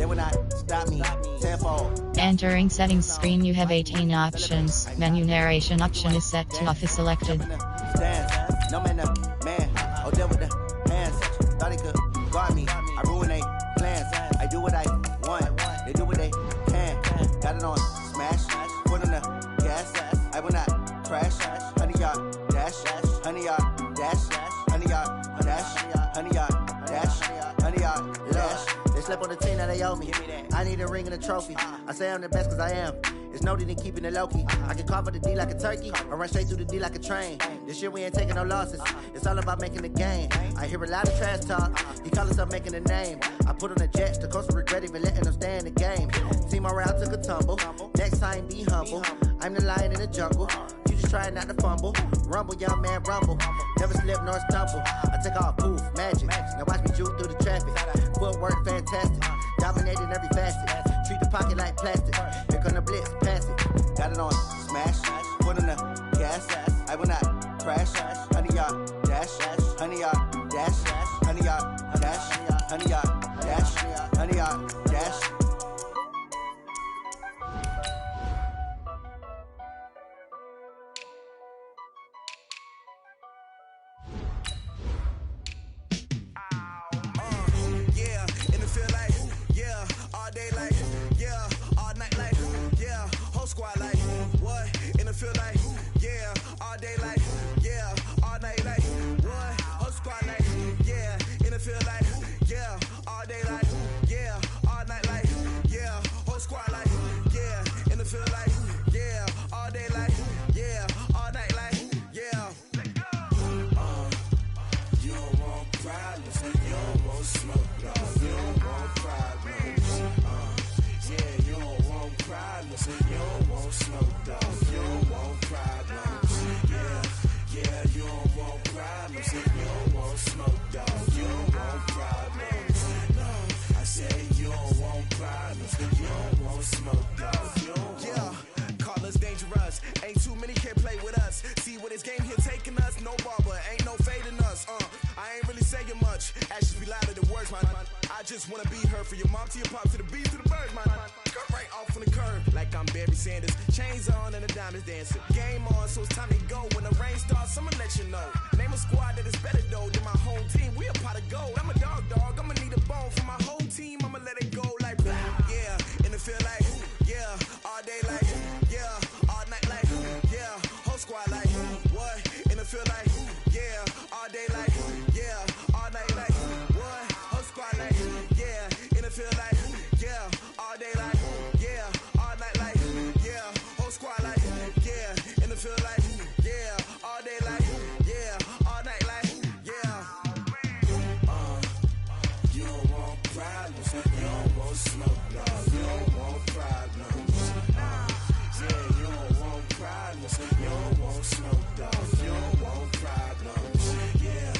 They will not stop me. Tenfold. Entering settings screen, you have 18 options. Menu narration option is set to off is selected. No man, man. Oh, deal with the hands. Thought he could guard me. I ruin they plans. I do what I want. They do what they can. Got it on smash. Put on the gas. I will not crash. 100 yard dash. 100 yard dash. 100 yard dash. 100 yard dash. 100 yard dash. They slept on the team that they owe me. I need a ring and a trophy. I say I'm the best cause I am. It's no need in keeping it low-key. I can carve up the D like a turkey, or run straight through the D like a train. This year we ain't taking no losses. It's all about making the game. I hear a lot of trash talk. He call himself making a name. I put on the jets, the coach will regret even letting them stay in the game. Team morale took a tumble. Next time be humble. I'm the lion in the jungle. You just trying not to fumble. Rumble, young man, rumble. Never slip nor stumble. I take off, poof, magic. Now watch me juke through the traffic. Footwork fantastic. Dominating every facet. Treat the pocket like plastic. Here come the blitz, pass it. Got it on smash. Put on the gas. I will not crash. 100 yard dash. 100 yard dash. 100 yard dash. 100 yard dash. 100 yard dash. Squad like, what? In the field like, yeah, all day like, yeah, all night like, what? Whole squad like, yeah, in the field like, yeah, all day like, yeah, all night like, yeah, whole squad like, yeah, in the field like, yeah, all day like, yeah, all night like, yeah. You don't want problems, you don't want smoke, dog. You don't want problems, yeah, you don't want problems, you don't want smoke, dog. You don't want problems, yeah, you don't want problems, you don't want smoke, dog. You don't want problems, no, I say you don't want problems, you don't want smoke, dog. You don't want. Call us dangerous, ain't too many can play with us. See what this game here taking us, no barber, ain't no fading us. I ain't really saying much, actions be louder than words, man. I just wanna be heard from your mom to your pop to the beat to the birds, man. Cut right off on the curb, like I'm Barry Sanders. Chains on and the diamonds dancing. Game on, so it's time to go. When the rain starts, I'ma let you know. Name a squad that is better though than my home team. We a pot of gold. I'm a dog. I'ma need a bone for my whole team. I'ma let it go like blah. Yeah, in the field like, yeah, all day like, yeah, all night like, yeah, whole squad like, what? In the field like, yeah, all day like, yeah, all night like, what? Whole squad like, yeah, in the field like, yeah, all day like, yeah, all night like, yeah, whole squad like, yeah, in the field like, yeah, all day like, yeah, all night like, yeah. You don't want problems, you don't want smoke, dog. You don't want problems, yeah, you don't want problems, you don't want smoke, dog. You don't want problems, yeah,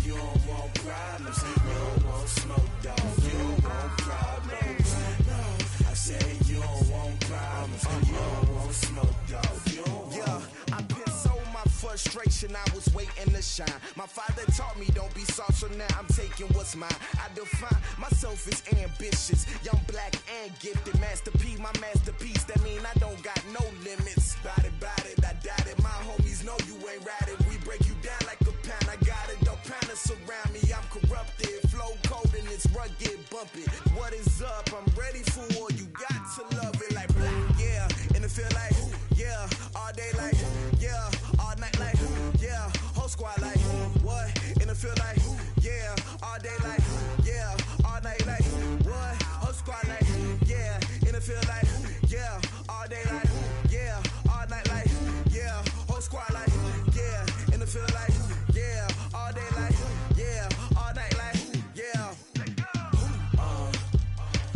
you don't want problems, you don't want smoke, dog. You don't want problems, no, I say you don't want problems, you don't want smoke, dog. You don't want. Yeah, I piss on my frustration, I was waiting to shine. My father taught me don't be soft, so now I'm taking what's mine. I define myself as ambitious, young, black, and gifted. Master P, my masterpiece, that mean I don't got no limits. Bout it, I doubt it. My homies know you ain't ratted. We break you down like a pound, I got it. Don't panic surround me, I'm corrupted. Flow cold and it's rugged, bump it. What is up? I'm ready for war. You got to love it like black. Yeah, in the field like, yeah, all day like, yeah, all night like, yeah, whole squad like, what? In the field like, yeah, all day like, yeah, all night like, what? Whole squad like, yeah, in the field like, yeah, all day like, yeah, all night like, yeah, whole squad like, yeah, in the field like, yeah, all day like, yeah, all night like, yeah.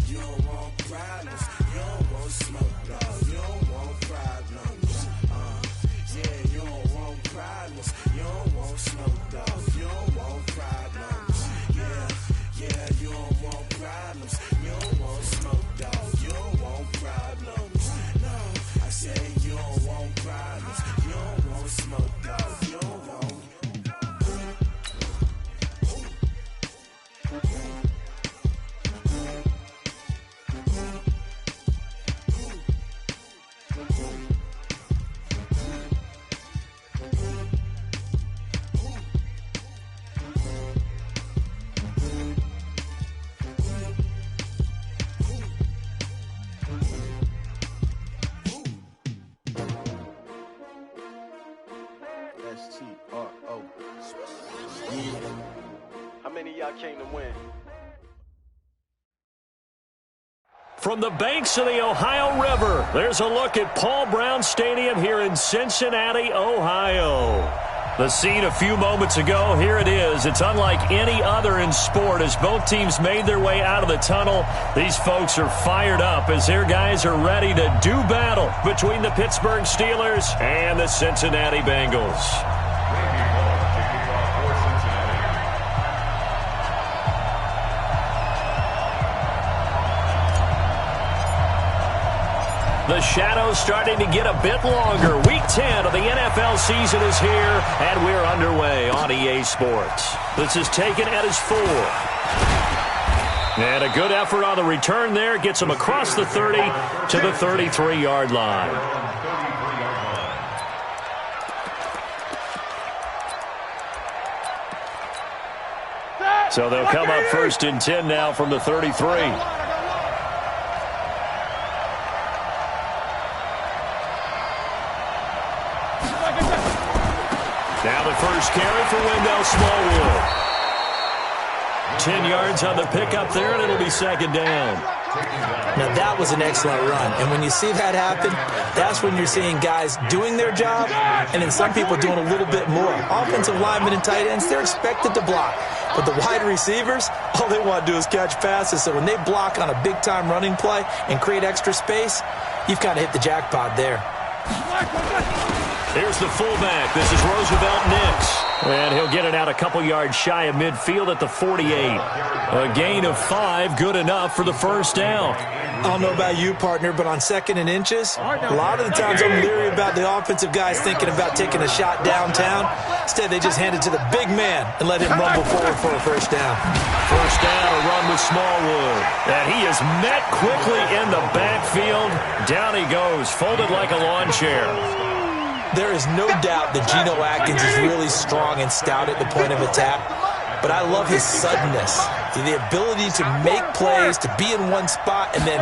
You don't want problems, you don't want smoke, dog. You don't want problems, yeah, you don't want problems, you don't want smoke, dog. You don't want problems, yeah, you don't want problems, you don't want smoke, dog. You don't want problems, no, I say you don't want problems, you don't want smoke, dog. You don't want. From the banks of the Ohio River, there's a look at Paul Brown Stadium here in Cincinnati, Ohio. The scene a few moments ago, here it is. It's unlike any other in sport as both teams made their way out of the tunnel. These folks are fired up as their guys are ready to do battle between the Pittsburgh Steelers and the Cincinnati Bengals. The shadow's starting to get a bit longer. Week 10 of the NFL season is here, and we're underway on EA Sports. This is taken at his 4. And a good effort on the return there gets him across the 30 to the 33-yard line. So they'll come up 1st and 10 now from the 33. Now the first carry for Wendell Smallwood. 10 yards on the pickup there, and it'll be 2nd down. Now that was an excellent run, and when you see that happen, that's when you're seeing guys doing their job, and then some people doing a little bit more. Offensive linemen and tight ends, they're expected to block. But the wide receivers, all they want to do is catch passes. So when they block on a big-time running play and create extra space, you've kind of hit the jackpot there. Here's the fullback. This is Roosevelt Nix. And he'll get it out a couple yards shy of midfield at the 48. A gain of 5, good enough for the first down. I don't know about you, partner, but on 2nd and inches, a lot of the times I'm leery about the offensive guys thinking about taking a shot downtown. Instead, they just hand it to the big man and let him rumble forward for a first down. First down, a run with Smallwood. And he is met quickly in the backfield. Down he goes, folded like a lawn chair. There is no doubt that Geno Atkins is really strong and stout at the point of attack, but I love his suddenness, the ability to make plays, to be in one spot, and then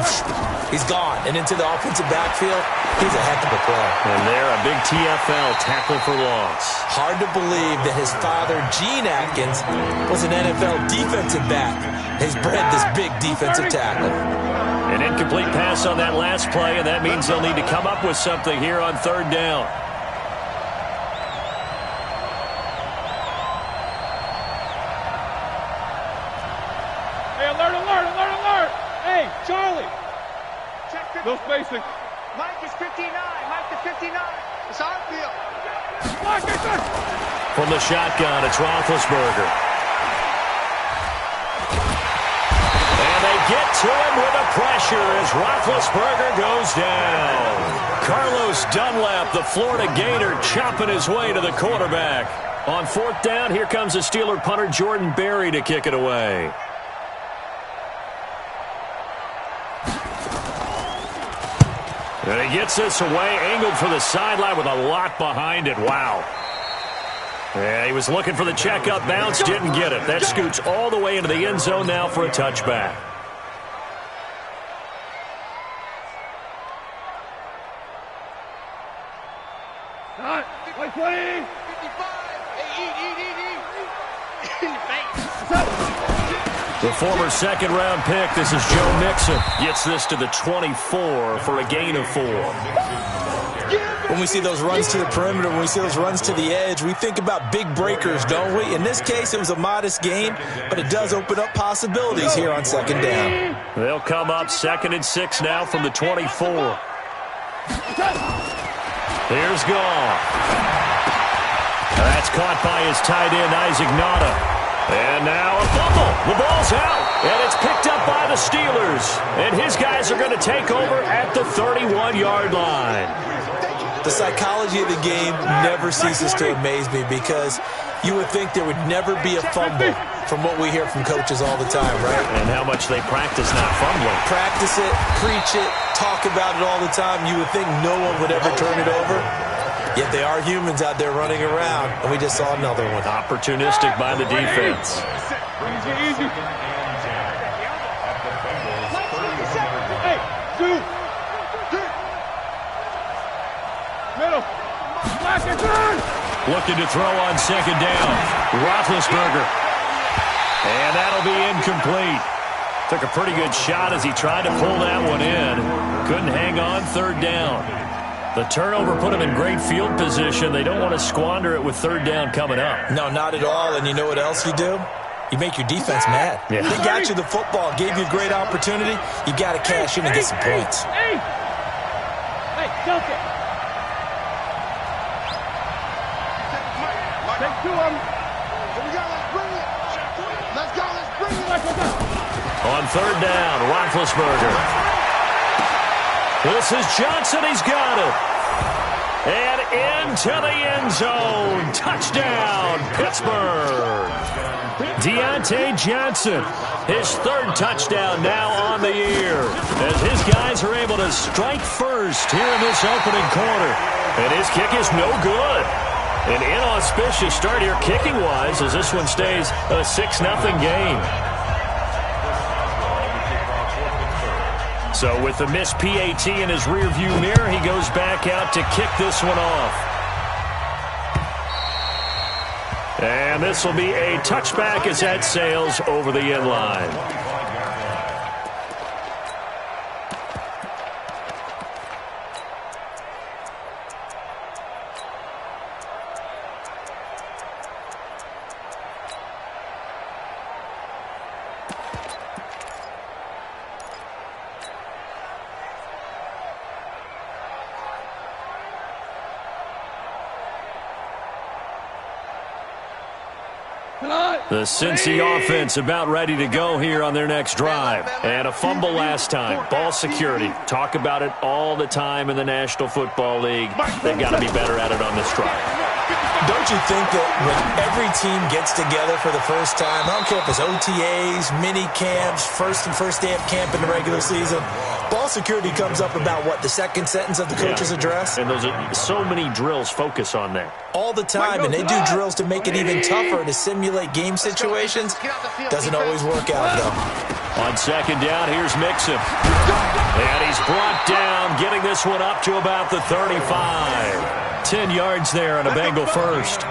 he's gone. And into the offensive backfield, he's a heck of a player. And there, a big TFL, tackle for loss. Hard to believe that his father, Gene Atkins, was an NFL defensive back. He's bred this big defensive tackle. An incomplete pass on that last play, and that means they'll need to come up with something here on 3rd down. Charlie! No spacing. Mike is 59. Mike is 59. It's our field. From the shotgun, it's Roethlisberger. And they get to him with the pressure as Roethlisberger goes down. Carlos Dunlap, the Florida Gator, chopping his way to the quarterback. On 4th down, here comes the Steeler punter Jordan Berry to kick it away. And he gets this away, angled for the sideline with a lot behind it. Wow. Yeah, he was looking for the check-up bounce, didn't get it. That scoots all the way into the end zone now for a touchback. Wait, 20. 55. The former 2nd-round pick, this is Joe Mixon, gets this to the 24 for a gain of 4. When we see those runs to the perimeter, when we see those runs to the edge, we think about big breakers, don't we? In this case, it was a modest gain, but it does open up possibilities here on 2nd down. They'll come up 2nd and 6 now from the 24. Here's Goff. That's caught by his tight end, Isaac Nauta. And now a fumble. The ball's out, and it's picked up by the Steelers. And his guys are going to take over at the 31-yard line. The psychology of the game never ceases to amaze me because you would think there would never be a fumble from what we hear from coaches all the time, right? And how much they practice not fumbling. Practice it, preach it, talk about it all the time. You would think no one would ever turn it over. Yet they are humans out there running around, and we just saw another one. Opportunistic by the defense. Easy. Hey, two. Middle. Black and turn. Looking to throw on 2nd down. Roethlisberger. And that'll be incomplete. Took a pretty good shot as he tried to pull that one in. Couldn't hang on, third down. The turnover put him in great field position. They don't want to squander it with third down coming up. No, not at all. And you know what else you do? You make your defense mad. Yeah. They got you the football, gave you a great opportunity. You got to cash in and get some points. Hey, dunk it. Take two of them. Here we go, let's bring it. Let's go, let's bring it. On third down, Roethlisberger. This is Johnson. He's got it. And into the end zone. Touchdown, Pittsburgh. Deontay Johnson, his third touchdown now on the year, as his guys are able to strike first here in this opening quarter. And his kick is no good. An inauspicious start here kicking-wise as this one stays a 6-0 game. So with the missed PAT in his rearview mirror, he goes back out to kick this one off. And this will be a touchback as that sails over the end line. The Cincy offense about ready to go here on their next drive. And a fumble last time. Ball security. Talk about it all the time in the National Football League. They've got to be better at it on this drive. Don't you think that when every team gets together for the first time, I don't care if it's OTAs, mini camps, first day of camp in the regular season, ball security comes up about, what, the second sentence of the coach's address? And those are so many drills focus on that. All the time, and they do drills to make it even tougher to simulate game situations. Doesn't always work out, though. On second down, here's Mixon. And he's brought down, getting this one up to about the 35. 10 yards there on a Bengal first.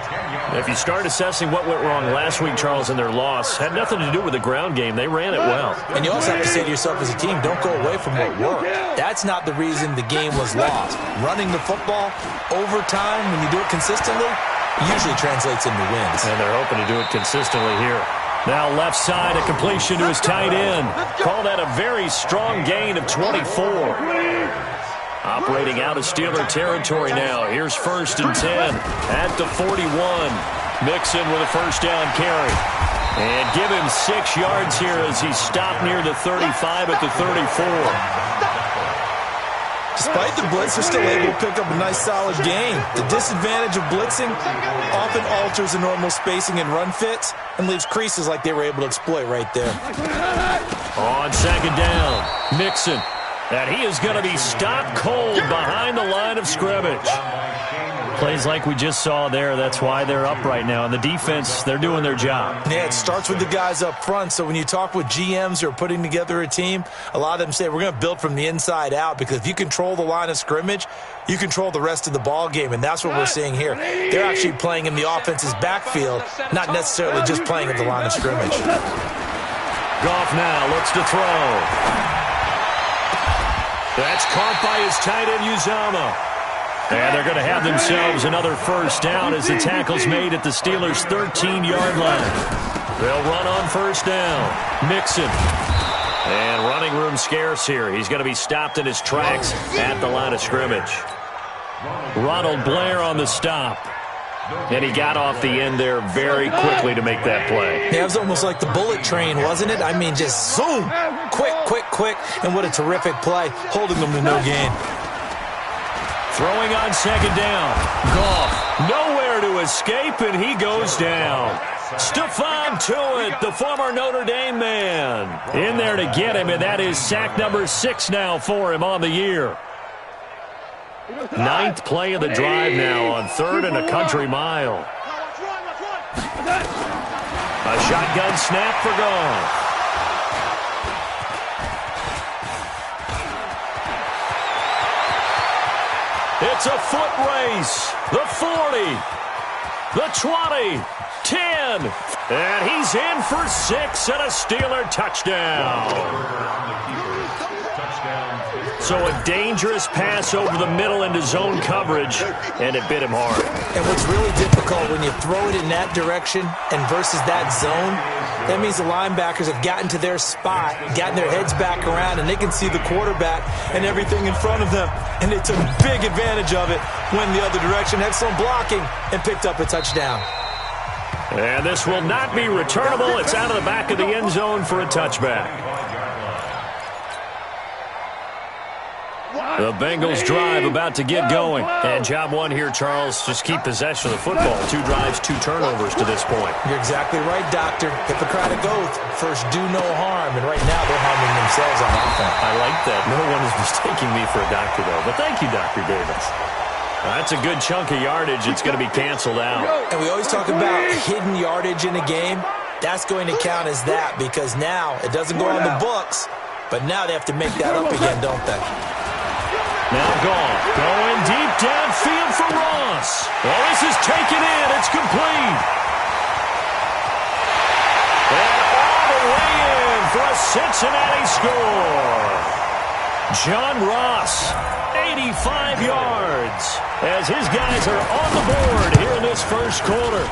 If you start assessing what went wrong last week, Charles, in their loss, had nothing to do with the ground game. They ran it well. And you also have to say to yourself as a team, don't go away from what worked. That's not the reason the game was lost. Running the football over time, when you do it consistently, usually translates into wins. And they're hoping to do it consistently here. Now left side, a completion to his tight end. Call that a very strong gain of 24. Operating out of Steeler territory now. Here's first and 10 at the 41. Mixon with a first down carry. And give him 6 yards here as he stopped near the 35 at the 34. Despite the blitz, they're still able to pick up a nice solid gain. The disadvantage of blitzing often alters the normal spacing and run fits and leaves creases like they were able to exploit right there. On second down, Mixon. And he is going to be stopped cold behind the line of scrimmage. Plays like we just saw there. That's why they're up right now. And the defense, they're doing their job. Yeah, it starts with the guys up front. So when you talk with GMs who are putting together a team, a lot of them say we're going to build from the inside out, because if you control the line of scrimmage, you control the rest of the ball game. And that's what we're seeing here. They're actually playing in the offense's backfield, not necessarily just playing at the line of scrimmage. Goff now looks to throw. That's caught by his tight end, Uzama. And they're going to have themselves another first down as the tackle's made at the Steelers' 13-yard line. They'll run on first down. Mixon. And running room scarce here. He's going to be stopped in his tracks at the line of scrimmage. Ronald Blair on the stop. And he got off the end there very quickly to make that play. Yeah, it was almost like the bullet train, wasn't it? I mean, just zoom. Quick. And what a terrific play, holding them to no gain. Throwing on second down. Goff nowhere to escape, and he goes down. Stephon Tuitt, the former Notre Dame man, in there to get him, and that is sack number 6 now for him on the year. 9th play of the drive now on 3rd and a country mile. A shotgun snap for Goff. It's a foot race. The 40, the 20, 10. And he's in for 6 and a Steeler touchdown. So a dangerous pass over the middle into zone coverage, and it bit him hard. And what's really difficult when you throw it in that direction and versus that zone, that means the linebackers have gotten to their spot, gotten their heads back around, and they can see the quarterback and everything in front of them. And they took big advantage of it, went the other direction, excellent blocking, and picked up a touchdown. And this will not be returnable. It's out of the back of the end zone for a touchback. The Bengals drive about to get going. And job one here, Charles, just keep possession of the football. 2 drives, 2 turnovers to this point. You're exactly right, Doctor. Hippocratic oath. First, do no harm. And right now, they're harming themselves on offense. I like that. No one is mistaking me for a doctor, though. But thank you, Dr. Davis. That's a good chunk of yardage. It's going to be canceled out. And we always talk about hidden yardage in a game. That's going to count as that because now it doesn't go on the books, but now they have to make that up again, don't they? Now gone. Going deep downfield for Ross. Well, this is taken in. It's complete. And all the way in for a Cincinnati score. John Ross, 85 yards, as his guys are on the board here in this first quarter.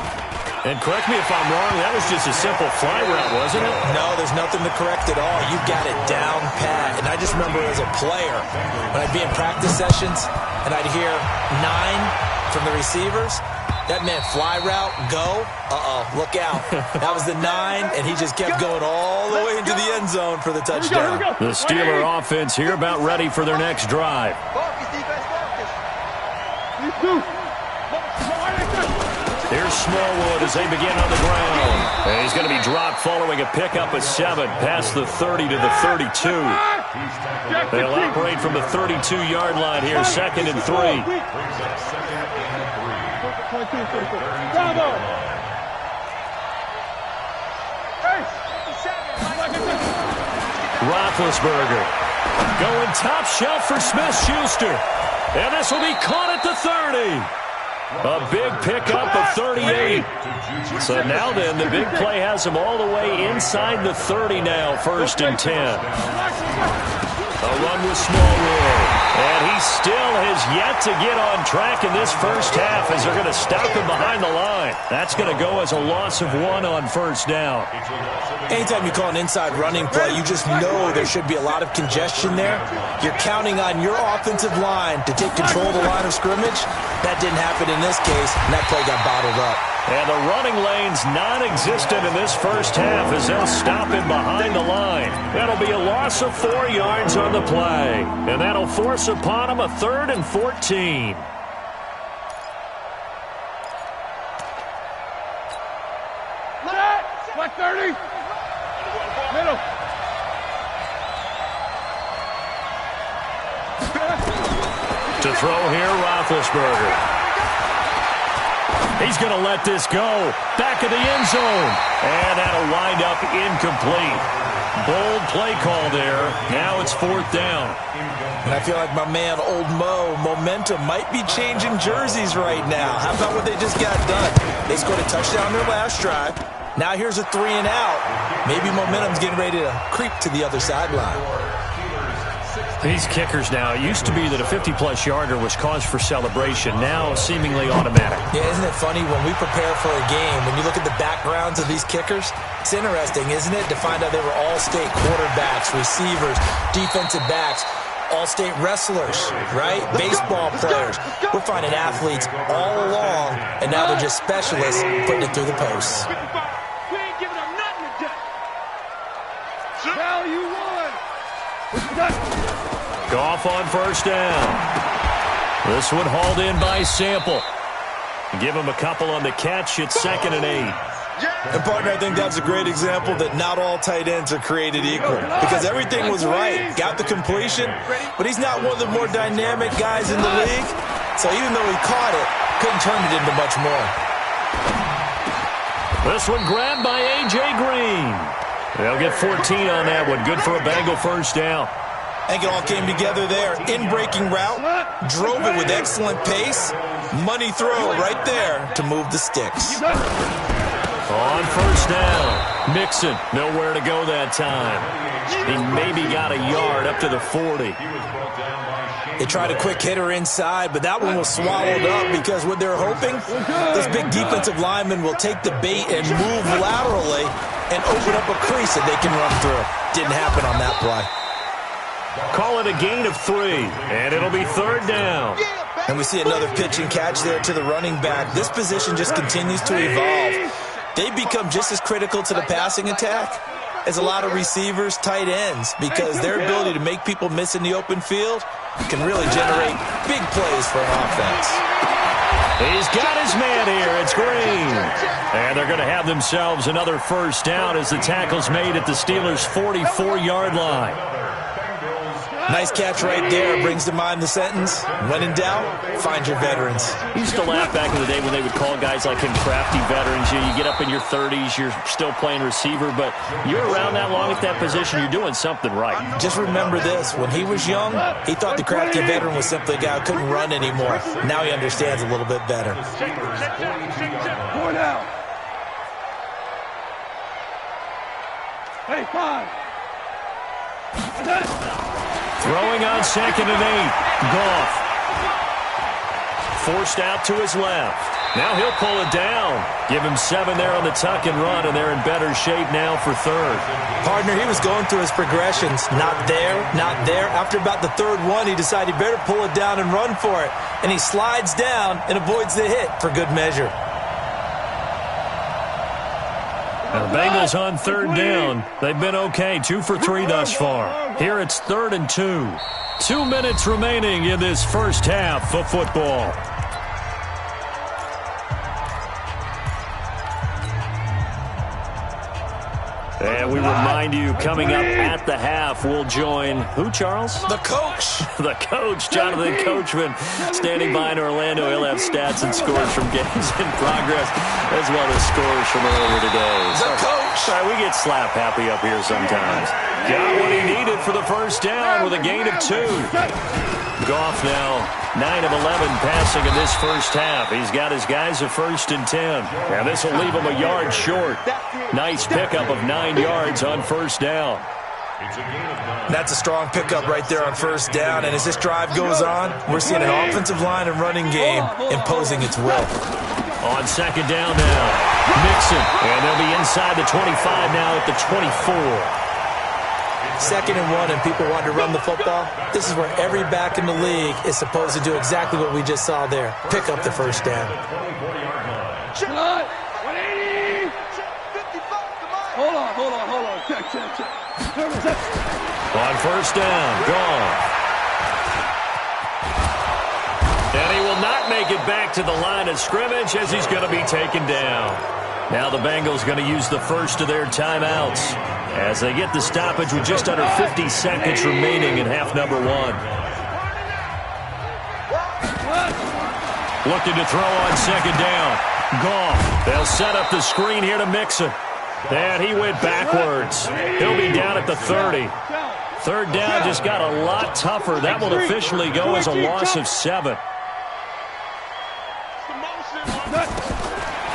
And correct me if I'm wrong, that was just a simple fly route, wasn't it? No, there's nothing to correct at all. You got it down pat. And I just remember as a player, when I'd be in practice sessions and I'd hear 9 from the receivers, that meant fly route, go, look out. That was the 9, and he just kept going all the way into the end zone for the touchdown. The Steeler offense here about ready for their next drive. Here's Smallwood as they begin on the ground. And he's going to be dropped following a pickup of 7 past the 30 to the 32. They'll operate from the 32-yard line here, 2nd and 3. Roethlisberger going top shelf for Smith-Schuster. And this will be caught at the 30. A big pickup of 38. So now then, the big play has him all the way inside the 30 now, 1st and 10. A run with Smallwood. And he still has yet to get on track in this first half as they're going to stop him behind the line. That's going to go as a loss of 1 on 1st down. Anytime you call an inside running play, you just know there should be a lot of congestion there. You're counting on your offensive line to take control of the line of scrimmage. That didn't happen in this case, and that play got bottled up. And the running lane's non-existent in this first half as they'll stop him behind the line. That'll be a loss of 4 yards on the play. And that'll force upon him a 3rd and 14. What 30? Middle. To throw here, Roethlisberger. He's going to let this go. Back of the end zone. And that'll wind up incomplete. Bold play call there. Now it's 4th down. And I feel like my man, Old Mo, momentum might be changing jerseys right now. How about what they just got done? They scored a touchdown their last drive. Now here's a 3 and out. Maybe momentum's getting ready to creep to the other sideline. These kickers now, it used to be that a 50-plus yarder was cause for celebration. Now seemingly automatic. Yeah, isn't it funny when we prepare for a game, when you look at the backgrounds of these kickers, it's interesting, isn't it, to find out they were all-state quarterbacks, receivers, defensive backs, all-state wrestlers, right? Baseball players. We're finding athletes all along, and now they're just specialists putting it through the posts. We ain't giving them nothing to do. Now you won. Goff on 1st down. This one hauled in by Sample. Give him a couple on the catch. It's 2nd and 8. And, partner, I think that's a great example that not all tight ends are created equal. Because everything was right. Got the completion, but he's not one of the more dynamic guys in the league. So even though he caught it, couldn't turn it into much more. This one grabbed by A.J. Green. They'll get 14 on that one. Good for a Bengal 1st down. I think it all came together there. In-breaking route, drove it with excellent pace. Money throw right there to move the sticks. On first down, Mixon, nowhere to go that time. He maybe got a yard up to the 40. They tried a quick hitter inside, but that one was swallowed up because what they're hoping, this big defensive lineman will take the bait and move laterally and open up a crease that they can run through. Didn't happen on that play. Call it a gain of 3, and it'll be third down. And we see another pitch and catch there to the running back. This position just continues to evolve. They become just as critical to the passing attack as a lot of receivers, tight ends, because their ability to make people miss in the open field can really generate big plays for an offense. He's got his man here. It's Green. And they're going to have themselves another first down as the tackle's made at the Steelers' 44-yard line. Nice catch right there. Brings to mind the sentence, when in doubt, find your veterans. I used to laugh back in the day when they would call guys like him crafty veterans. You get up in your 30s, you're still playing receiver, but you're around that long at that position, you're doing something right. Just remember this. When he was young, he thought the crafty veteran was simply a guy who couldn't run anymore. Now he understands a little bit better. 4 down. Hey, 5. Throwing on 2nd and 8. Goff. Forced out to his left. Now he'll pull it down. Give him 7 there on the tuck and run, and they're in better shape now for third. Partner, he was going through his progressions. Not there, not there. After about the third one, he decided he better pull it down and run for it. And he slides down and avoids the hit for good measure. Now the Bengals on third down. They've been okay, 2 for 3 thus far. Here it's 3rd and 2. 2 minutes remaining in this first half of football. And we remind you, coming up at the half, we'll join who, Charles? The coach. The coach, Jonathan Coachman, standing by in Orlando. He'll have stats and scores from games in progress, as well as scores from earlier today. The coach. Sorry, we get slap happy up here sometimes. Got what he needed for the first down with a gain of 2. Goff now 9 of 11 passing in this first half. He's got his guys a 1st and 10. And this will leave him a yard short. Nice pickup of 9 yards on first down. That's a strong pickup right there on first down. And as this drive goes on, we're seeing an offensive line and running game imposing its will. On 2nd down now, Mixon. And they'll be inside the 25 now at the 24. 2nd and 1 and people want to run the football. This is where every back in the league is supposed to do exactly what we just saw there. Pick up the first down. 180. Hold on. Check. On first down, gone. And he will not make it back to the line of scrimmage as he's going to be taken down. Now the Bengals going to use the first of their timeouts as they get the stoppage with just under 50 seconds remaining in half number 1. Looking to throw on 2nd down. Goff. They'll set up the screen here to Mixon. And he went backwards. He'll be down at the 30. 3rd down just got a lot tougher. That will officially go as a loss of 7.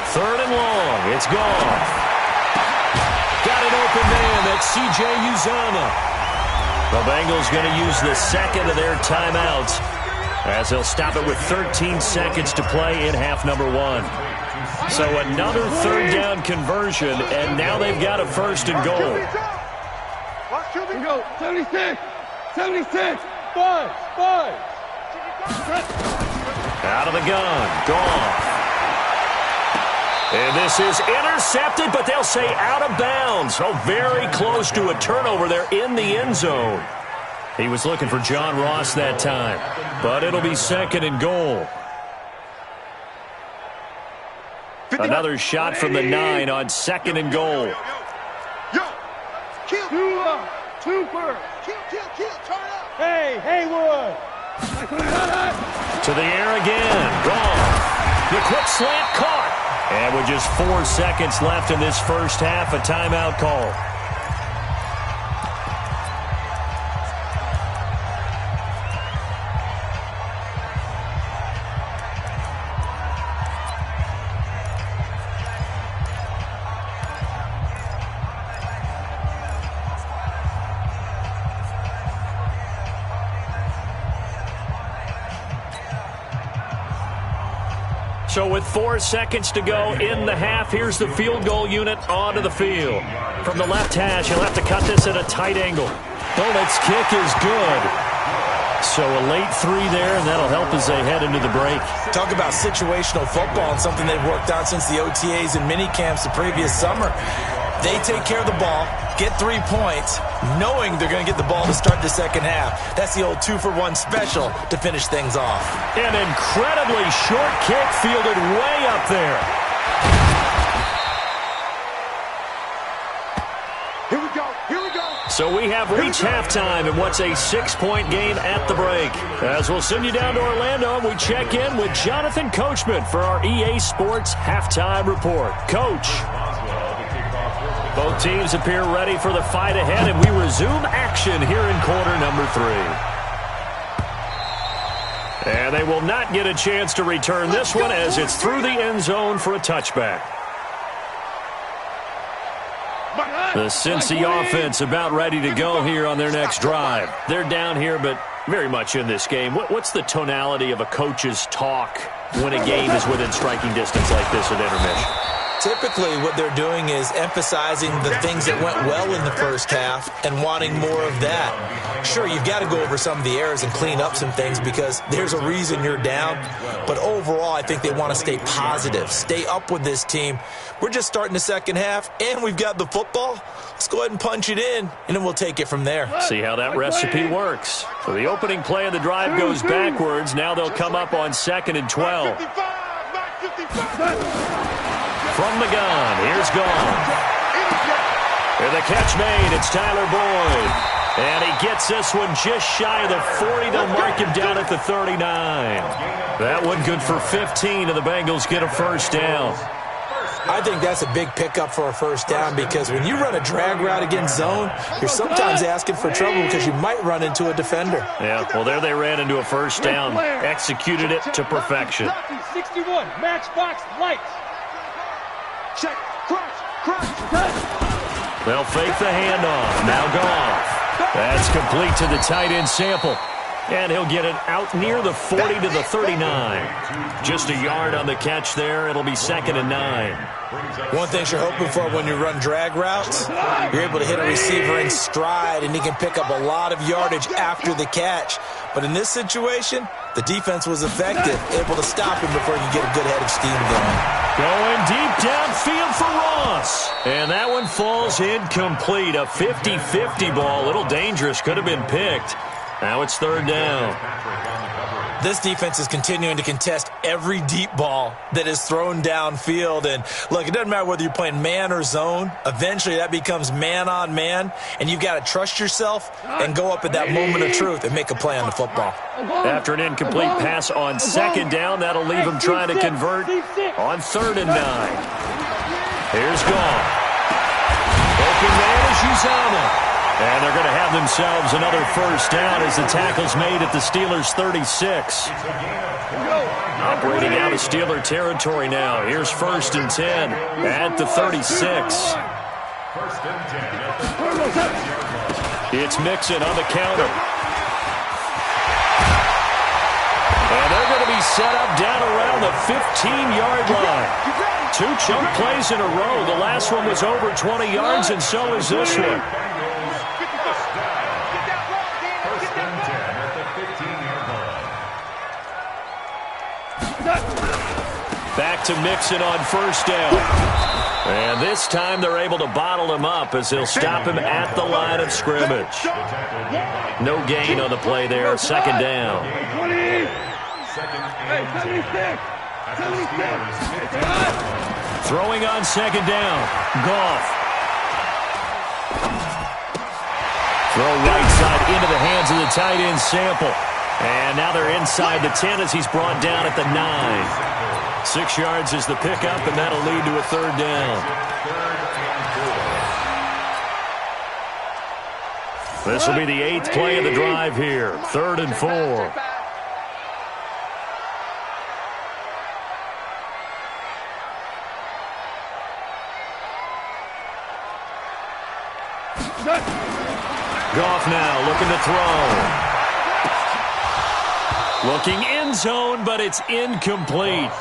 3rd and long. It's Goff. Got an open man. That's C.J. Uzomah. The Bengals going to use the 2nd of their timeouts as they'll stop it with 13 seconds to play in half number 1. So another 3rd down conversion, and now they've got a 1st and goal. Here we go. 76. 5. Out of the gun. Goff. And this is intercepted, but they'll say out of bounds. Oh, very close to a turnover there in the end zone. He was looking for John Ross that time, but it'll be 2nd and goal. Another shot from the 9 on 2nd and goal. Two first. Kill. Turn up. Hey, Haywood. To the air again. Goff. The quick slant caught. And with just 4 seconds left in this first half, a timeout call. So with 4 seconds to go in the half, here's the field goal unit onto the field. From the left hash, he'll have to cut this at a tight angle. Bullett's kick is good. So a late 3 there, and that'll help as they head into the break. Talk about situational football and something they've worked on since the OTAs and mini camps the previous summer. They take care of the ball, get 3 points, knowing they're going to get the ball to start the second half. That's the old 2-for-1 special to finish things off. An incredibly short kick fielded way up there. Here we go. Here we go. So we have reached halftime in what's a 6-point game at the break. As we'll send you down to Orlando, and we check in with Jonathan Coachman for our EA Sports Halftime Report. Coach. Both teams appear ready for the fight ahead, and we resume action here in quarter number 3. And they will not get a chance to return this one as it's through the end zone for a touchback. The Cincy offense about ready to go here on their next drive. They're down here, but very much in this game. What's the tonality of a coach's talk when a game is within striking distance like this at intermission? Typically, what they're doing is emphasizing the things that went well in the first half and wanting more of that. Sure, you've got to go over some of the errors and clean up some things because there's a reason you're down. But overall, I think they want to stay positive, stay up with this team. We're just starting the second half, and we've got the football. Let's go ahead and punch it in, and then we'll take it from there. See how that recipe works. So the opening play of the drive goes backwards. Now they'll come up on 2nd and 12. From the gun, here's Gone. And the catch made, it's Tyler Boyd. And he gets this one just shy of the 40. They'll mark him down at the 39. That one good for 15, and the Bengals get a first down. I think that's a big pickup for a first down because when you run a drag route against zone, you're sometimes asking for trouble because you might run into a defender. Yeah, well, there they ran into a first down, executed it to perfection. 61, matchbox lights. Check. Crunch. They'll fake the handoff. Now Goff. That's complete to the tight end Sample. And he'll get it out near the 40 to the 39. Just a yard on the catch there. It'll be 2nd and 9. One thing you're hoping for when you run drag routes, you're able to hit a receiver in stride, and he can pick up a lot of yardage after the catch. But in this situation, the defense was effective, able to stop him before he could get a good head of steam going. Going deep downfield for Ross. And that one falls incomplete. A 50-50 ball. A little dangerous. Could have been picked. Now it's 3rd down. This defense is continuing to contest every deep ball that is thrown downfield. And, look, it doesn't matter whether you're playing man or zone. Eventually that becomes man-on-man, and you've got to trust yourself and go up at that moment of truth and make a play on the football. After an incomplete pass on 2nd down, that'll leave him trying to convert on 3rd and 9. Here's Goff. Open man is Uzomah. And they're going to have themselves another first down as the tackle's made at the Steelers' 36. Operating out of Steeler territory now. Here's 1st and 10 at the 36. It's Mixon on the counter. And they're going to be set up down around the 15-yard line. 2 chunk plays in a row. The last one was over 20 yards, and so is this one. Back to Mixon on 1st down. And this time they're able to bottle him up as they'll stop him at the line of scrimmage. No gain on the play there. 2nd down. Throwing on 2nd down. Goff. Throw right side into the hands of the tight end Sample. And now they're inside the 10 as he's brought down at the 9. 6 yards is the pickup, and that'll lead to a 3rd down. This will be the 8th play of the drive here. 3rd and 4. Goff now looking to throw. Looking end zone, but it's incomplete.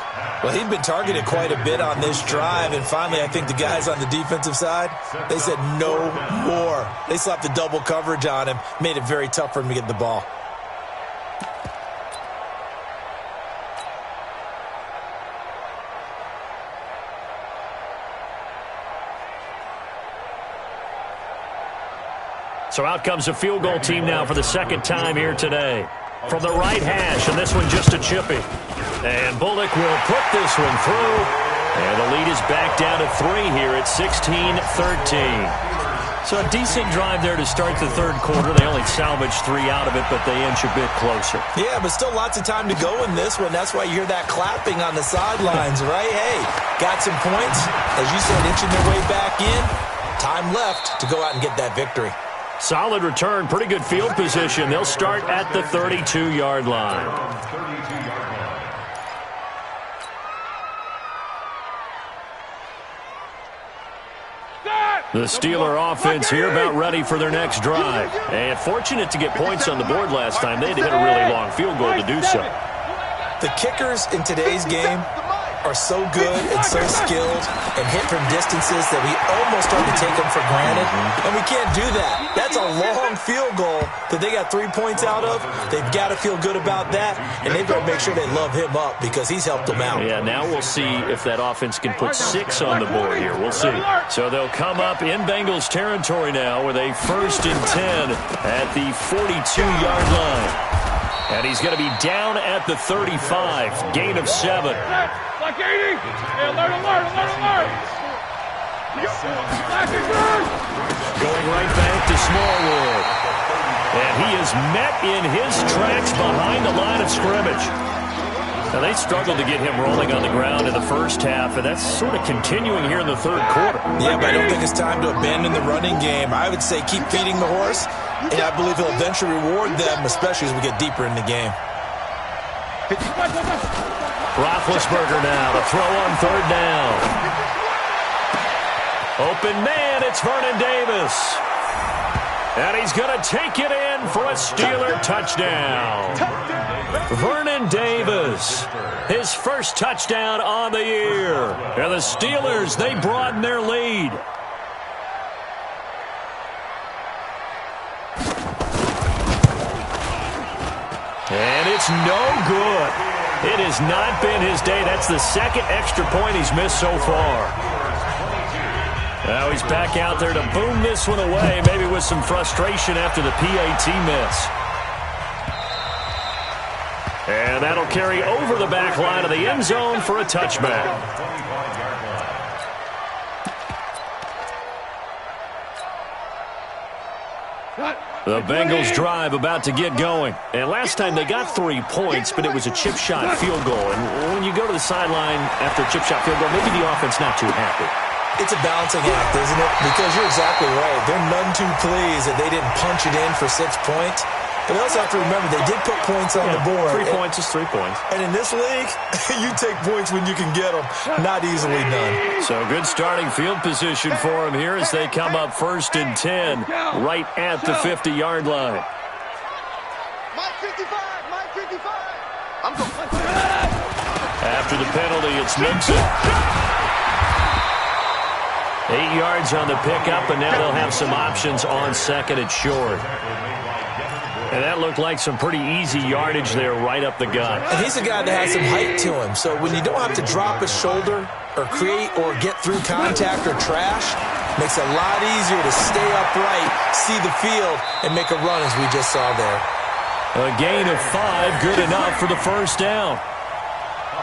Well, he'd been targeted quite a bit on this drive, and finally I think the guys on the defensive side, they said no more. They slapped the double coverage on him, made it very tough for him to get the ball. So out comes a field goal team now for the second time here today. From the right hash, and this one just a chippy. And Bullock will put this one through. And the lead is back down to 3 here at 16-13. So a decent drive there to start the third quarter. They only salvaged 3 out of it, but they inch a bit closer. Yeah, but still lots of time to go in this one. That's why you hear that clapping on the sidelines, right? Hey, got some points. As you said, inching their way back in. Time left to go out and get that victory. Solid return, pretty good field position. They'll start at the 32-yard line. The Steeler offense here about ready for their next drive. And fortunate to get points on the board last time. They had to hit a really long field goal to do so. The kickers in today's game are so good and so skilled and hit from distances that we almost start to take them for granted, and we can't do that. That's a long field goal that they got 3 points out of. They've got to feel good about that, and they've got to make sure they love him up because he's helped them out. Yeah, now we'll see if that offense can put 6 on the board here. We'll see. So they'll come up in Bengals territory now with a 1st and 10 at the 42-yard line. And he's going to be down at the 35, gain of 7. Like 80. Hey, alert, alert, alert, alert. Going right back to Smallwood. And he is met in his tracks behind the line of scrimmage. Now, they struggled to get him rolling on the ground in the first half, and that's sort of continuing here in the third quarter. Yeah, but I don't think it's time to abandon the running game. I would say keep feeding the horse, and I believe he'll eventually reward them, especially as we get deeper in the game. Roethlisberger now to throw on 3rd down. Open man, it's Vernon Davis. And he's going to take it in for a Steeler touchdown. Vernon Davis, his first touchdown on the year. And the Steelers, they broaden their lead. And it's no good. It has not been his day. That's the 2nd extra point he's missed so far. Now he's back out there to boom this one away, maybe with some frustration after the PAT miss. And that'll carry over the back line of the end zone for a touchback. The Bengals drive about to get going. And last time they got 3 points, but it was a chip shot field goal. And when you go to the sideline after a chip shot field goal, maybe the offense not too happy. It's a balancing act, isn't it? Because you're exactly right. They're none too pleased that they didn't punch it in for 6 points. But they also have to remember they did put points on the board. 3 points is 3 points. And in this league, you take points when you can get them. Not easily done. So good starting field position for them here as they come up 1st and 10 right at the 50-yard line. Mike 55, Mike 55. I'm going. After the penalty, it's Mixon. 8 yards on the pickup, and now they'll have some options on 2nd and short. And that looked like some pretty easy yardage there right up the gut. And he's a guy that has some height to him, so when you don't have to drop a shoulder or create or get through contact or trash, makes it a lot easier to stay upright, see the field, and make a run as we just saw there. A gain of 5, good enough for the 1st down.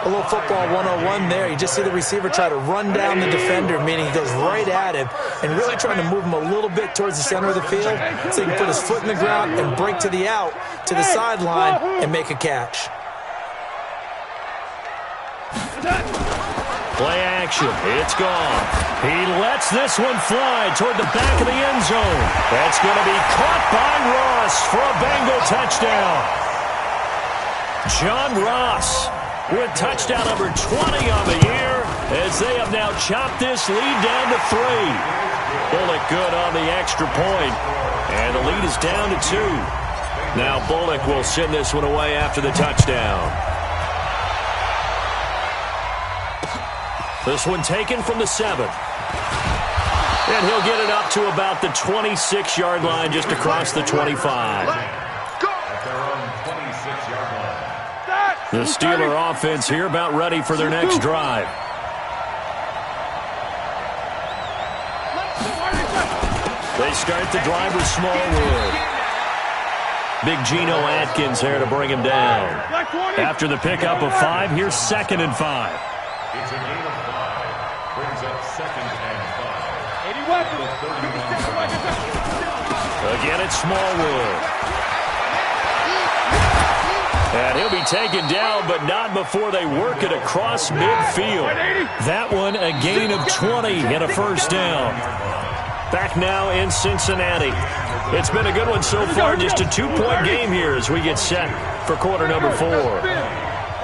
A little football 101 there. You just see the receiver try to run down the defender, meaning he goes right at him and really trying to move him a little bit towards the center of the field so he can put his foot in the ground and break to the out, to the sideline, and make a catch. Play action. It's gone. He lets this one fly toward the back of the end zone. That's going to be caught by Ross for a Bengal touchdown. John Ross with touchdown number 20 on the year as they have now chopped this lead down to 3. Bullock good on the extra point, and the lead is down to 2. Now Bullock will send this one away after the touchdown. This one taken from the 7. And he'll get it up to about the 26-yard line, just across the 25. The Steeler offense here about ready for their next drive. They start the drive with Smallwood. Big Geno Atkins there to bring him down. After the pickup of 5, here's 2nd and 5. It's a gain of 5. Brings up 2nd and 5. Again, it's Smallwood. And he'll be taken down, but not before they work it across midfield. That one, a gain of 20 and a first down. Back now in Cincinnati. It's been a good one so far, just a 2-point game here as we get set for quarter number 4.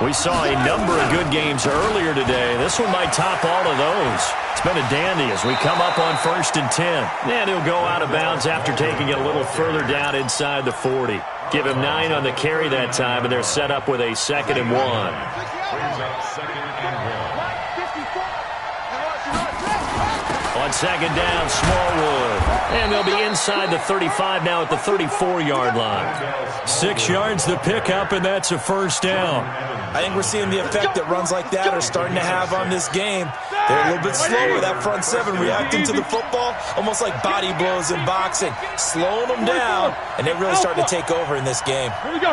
We saw a number of good games earlier today. This one might top all of those. It's been a dandy as we come up on 1st and 10. And he'll go out of bounds after taking it a little further down inside the 40. Give him 9 on the carry that time, and they're set up with a 2nd and 1. On 2nd down, Smallwood. And they'll be inside the 35 now at the 34-yard line. 6 yards the pickup, and that's a first down. I think we're seeing the effect that runs like that are starting to have on this game. They're a little bit slower, that front 7, reacting to the football, almost like body blows in boxing, slowing them down, and they're really starting to take over in this game. Here we go.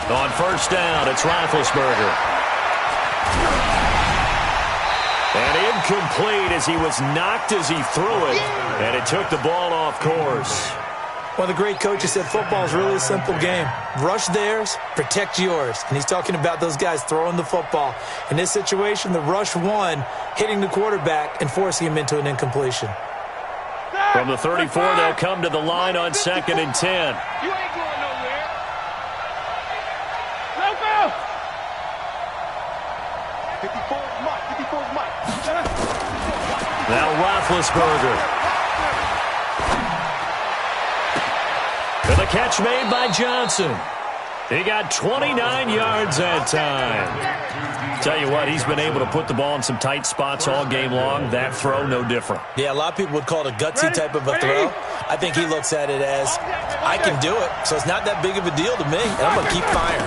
On first down, it's Roethlisberger. And incomplete as he was knocked as he threw it, and it took the ball off course. One of the great coaches said football is really a simple game. Rush theirs, protect yours. And he's talking about those guys throwing the football. In this situation, the rush won, hitting the quarterback and forcing him into an incompletion. From the 34, they'll come to the line on 2nd and 10. You ain't going nowhere. Help out. 54's Mike. Now Roethlisberger. And the catch made by Johnson. He got 29 yards that time. Tell you what, he's been able to put the ball in some tight spots all game long. That throw, no different. Yeah, a lot of people would call it a gutsy type of a throw. I think he looks at it as, I can do it, so it's not that big of a deal to me, and I'm going to keep firing.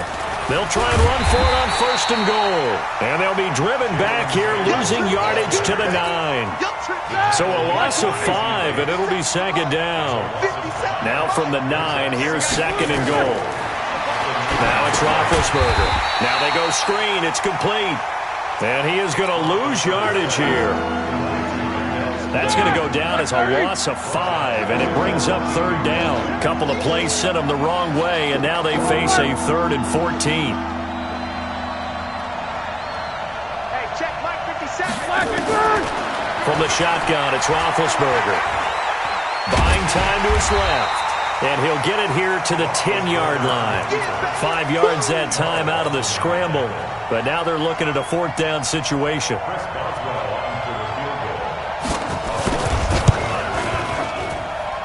They'll try and run for it on 1st and goal. And they'll be driven back here, losing yardage to the 9. So a loss of 5, and it'll be 2nd down. Now from the 9, here's 2nd and goal. Now it's Roethlisberger. Now they go screen. It's complete. And he is going to lose yardage here. That's going to go down as a loss of 5, and it brings up 3rd down. A couple of plays sent them the wrong way, and now they face a 3rd and 14. Hey, check Mike 57. From the shotgun, it's Roethlisberger. Buying time to his left. And he'll get it here to the 10-yard line. 5 yards that time out of the scramble. But now they're looking at a 4th down situation.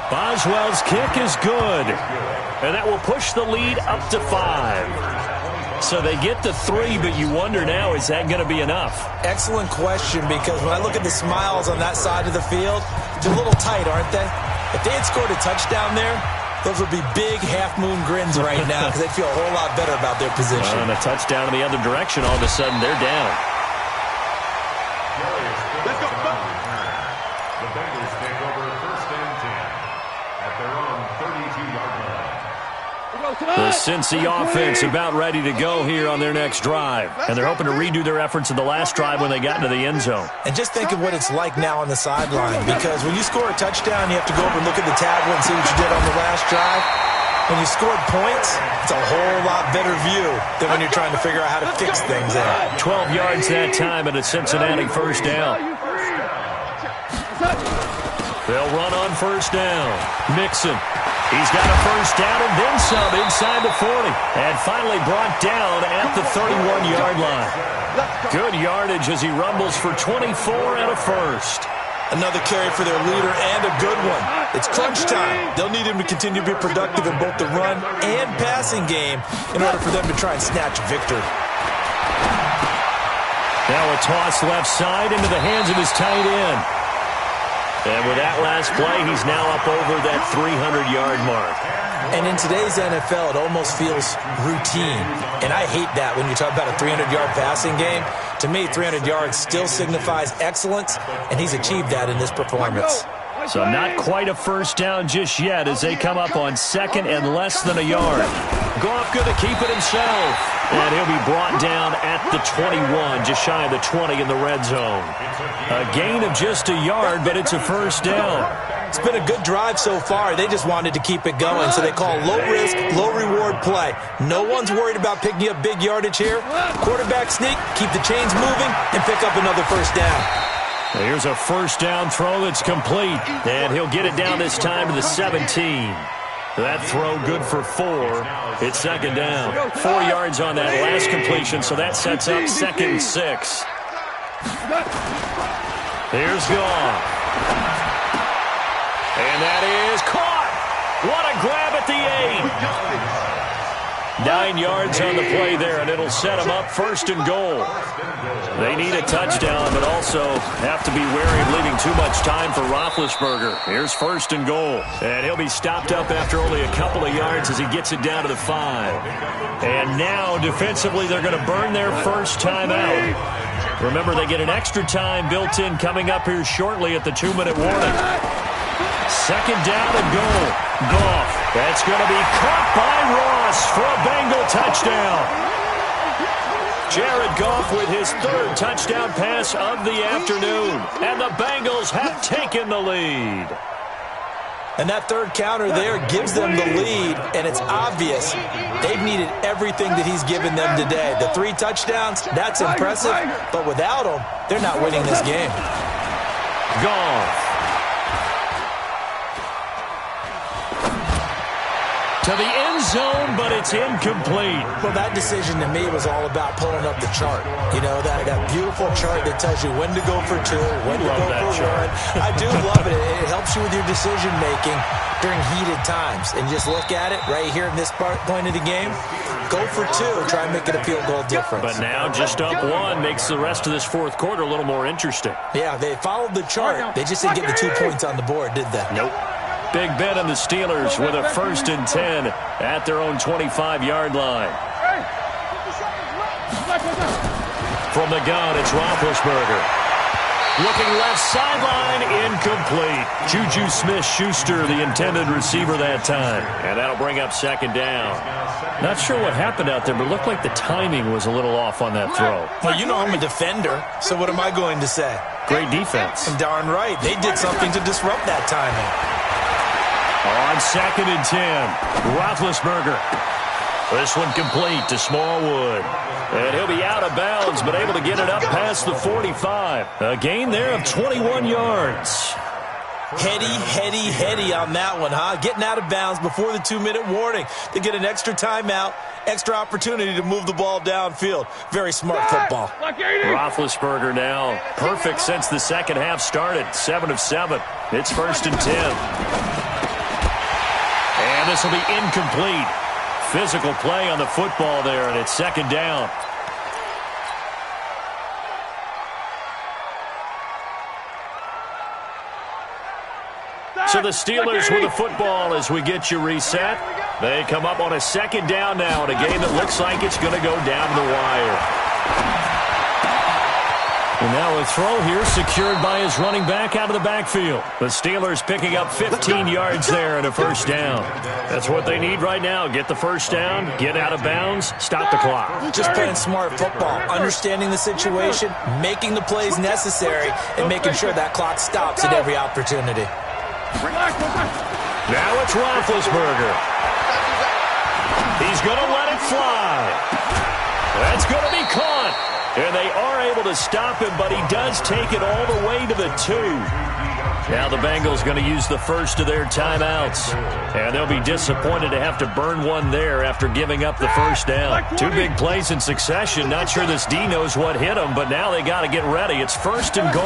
Boswell's kick is good. And that will push the lead up to 5. So they get to 3, but you wonder now, is that going to be enough? Excellent question, because when I look at the smiles on that side of the field, they're a little tight, aren't they? If they had scored a touchdown there, those would be big half-moon grins right now because they'd feel a whole lot better about their position. And a touchdown in the other direction, all of a sudden they're down. Let's go. The Bengals take over 1st and 10 at their own 32-yard line. The Cincy offense about ready to go here on their next drive. And they're hoping to redo their efforts in the last drive when they got into the end zone. And just think of what it's like now on the sideline, because when you score a touchdown, you have to go over and look at the tablet and see what you did on the last drive. When you scored points, it's a whole lot better view than when you're trying to figure out how to fix things there. 12 yards that time at a Cincinnati 1st down. They'll run on 1st down. Mixon. He's got a 1st down and then some inside the 40. And finally brought down at the 31-yard line. Good yardage as he rumbles for 24 and a first. Another carry for their leader and a good one. It's crunch time. They'll need him to continue to be productive in both the run and passing game in order for them to try and snatch a victory. Now a toss left side into the hands of his tight end. And with that last play, he's now up over that 300-yard mark. And in today's NFL, it almost feels routine. And I hate that when you talk about a 300-yard passing game. To me, 300 yards still signifies excellence, and he's achieved that in this performance. So not quite a first down just yet as they come up on second and less than a yard. Goff going to keep it himself. And he'll be brought down at the 21, just shy of the 20 in the red zone. A gain of just a yard, but it's a first down. It's been a good drive so far. They just wanted to keep it going, so they call low-risk, low-reward play. No one's worried about picking up big yardage here. Quarterback sneak, keep the chains moving, and pick up another first down. Here's a first down throw that's complete, and he'll get it down this time to the 17. That throw good for 4. It's second down. 4 yards on that last completion, so that sets up second and 6. Here's Goff. And that is caught. What a grab at the 8. 9 yards on the play there, and it'll set them up first and goal. They need a touchdown, but also have to be wary of leaving too much time for Roethlisberger. Here's first and goal. And he'll be stopped up after only a couple of yards as he gets it down to the 5. And now, defensively, they're going to burn their first time out. Remember, they get an extra time built in coming up here shortly at the 2-minute warning. Second down and goal. Goff. That's going to be caught by Ross for a Bengal touchdown. Jared Goff with his 3rd touchdown pass of the afternoon. And the Bengals have taken the lead. And that 3rd counter there gives them the lead, and it's obvious they've needed everything that he's given them today. The 3 touchdowns, that's impressive, but without him, they're not winning this game. Goff. To the end zone, but it's incomplete. Well, that decision to me was all about pulling up the chart. You know, that beautiful chart that tells you when to go for 2, when to go for 1. I do love it. It helps you with your decision-making during heated times. And just look at it right here in this point of the game. Go for 2. Try and make it a field goal difference. But now just up 1 makes the rest of this 4th quarter a little more interesting. Yeah, they followed the chart. They just didn't get the 2 points on the board, did they? Nope. Big Ben and the Steelers with a 1st and 10 at their own 25-yard line. From the gun, it's Roethlisberger. Looking left sideline, incomplete. Juju Smith-Schuster, the intended receiver that time. And that'll bring up second down. Not sure what happened out there, but it looked like the timing was a little off on that throw. Well, you know I'm a defender, so what am I going to say? Great defense. And darn right, they did something to disrupt that timing. On 2nd and 10, Roethlisberger. This one complete to Smallwood. And he'll be out of bounds, but able to get it up past the 45. A gain there of 21 yards. Heady on that one, huh? Getting out of bounds before the 2-minute warning. They get an extra timeout, extra opportunity to move the ball downfield. Very smart football. Roethlisberger now perfect since the second half started. 7 of 7. It's 1st and 10. And this will be incomplete. Physical play on the football there, and it's second down. So the Steelers with the football as we get you reset. They come up on a second down now in a game that looks like it's going to go down the wire. And now a throw here secured by his running back out of the backfield. The Steelers picking up 15 yards there and a first down. That's what they need right now. Get the first down, get out of bounds, stop the clock. Just playing smart football, understanding the situation, making the plays necessary, and making sure that clock stops at every opportunity. Now it's Roethlisberger. He's going to let it fly. That's going to be caught. And they are able to stop him, but he does take it all the way to the 2. Now the Bengals going to use the first of their timeouts. And they'll be disappointed to have to burn one there after giving up the first down. Two big plays in succession. Not sure this D knows what hit them, but now they got to get ready. It's first and goal.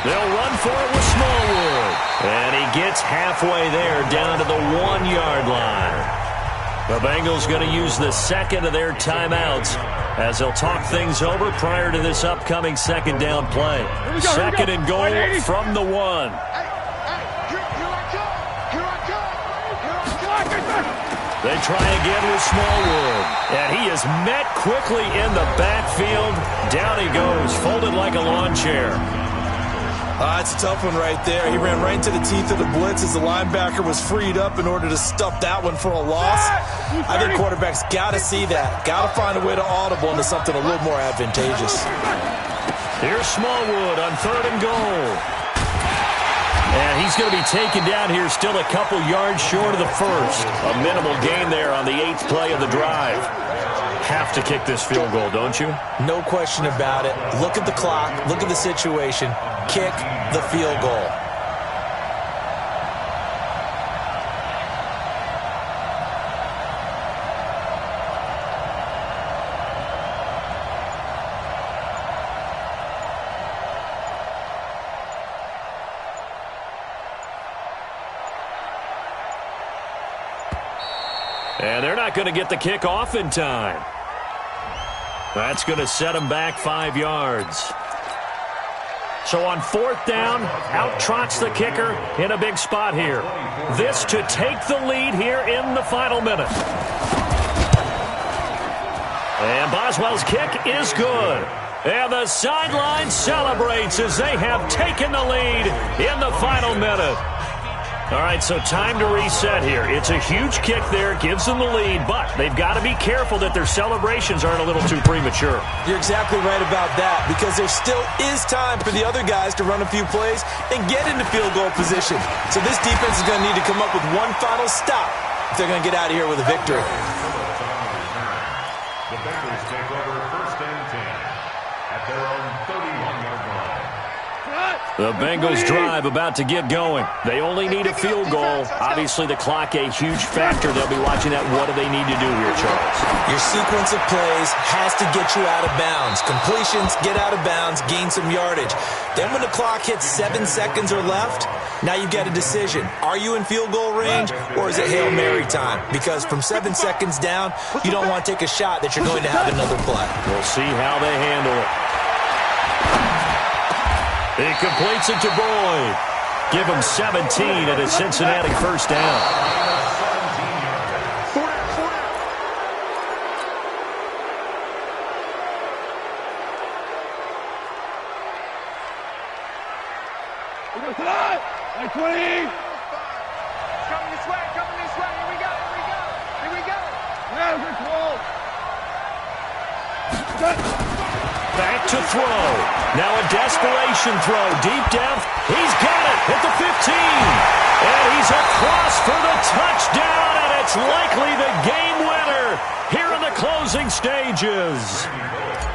They'll run for it with Smallwood. And he gets halfway there down to the 1-yard line. The Bengals going to use the second of their timeouts as they'll talk things over prior to this upcoming second down play. Second and goal from the 1. They try again with Smallwood. And he is met quickly in the backfield. Down he goes, folded like a lawn chair. It's a tough one right there. He ran right into the teeth of the blitz as the linebacker was freed up in order to stuff that one for a loss. I think quarterbacks got to see that. Got to find a way to audible into something a little more advantageous. Here's Smallwood on third and goal. And he's going to be taken down here still a couple yards short of the first. A minimal gain there on the 8th play of the drive. Have to kick this field goal, don't you? No question about it. Look at the clock. Look at the situation. Kick the field goal. And they're not going to get the kick off in time. That's going to set them back 5 yards. So on 4th down, out trots the kicker in a big spot here. This to take the lead here in the final minute. And Boswell's kick is good. And the sideline celebrates as they have taken the lead in the final minute. All right, so time to reset here. It's a huge kick there, gives them the lead, but they've got to be careful that their celebrations aren't a little too premature. You're exactly right about that, because there still is time for the other guys to run a few plays and get into field goal position. So this defense is going to need to come up with one final stop if they're going to get out of here with a victory. The Bengals take over first and 10 at their own 31-yard line. The Bengals drive about to get going. They only need a field goal. Obviously, the clock a huge factor. They'll be watching that. What do they need to do here, Charles? Your sequence of plays has to get you out of bounds. Completions, get out of bounds, gain some yardage. Then when the clock hits 7 seconds or left, now you've got a decision. Are you in field goal range, or is it Hail Mary time? Because from 7 seconds down, you don't want to take a shot that you're going to have another play. We'll see how they handle it. He completes it to Boyd. Give him 17 at a Cincinnati first down. Like 20. Coming this way, coming this way. Here we go, here we go, here we go. Yeah, good throw. Back to throw. Now a desperation throw. Deep depth. He's got it at the 15. And he's across for the touchdown. And it's likely the game winner here in the closing stages.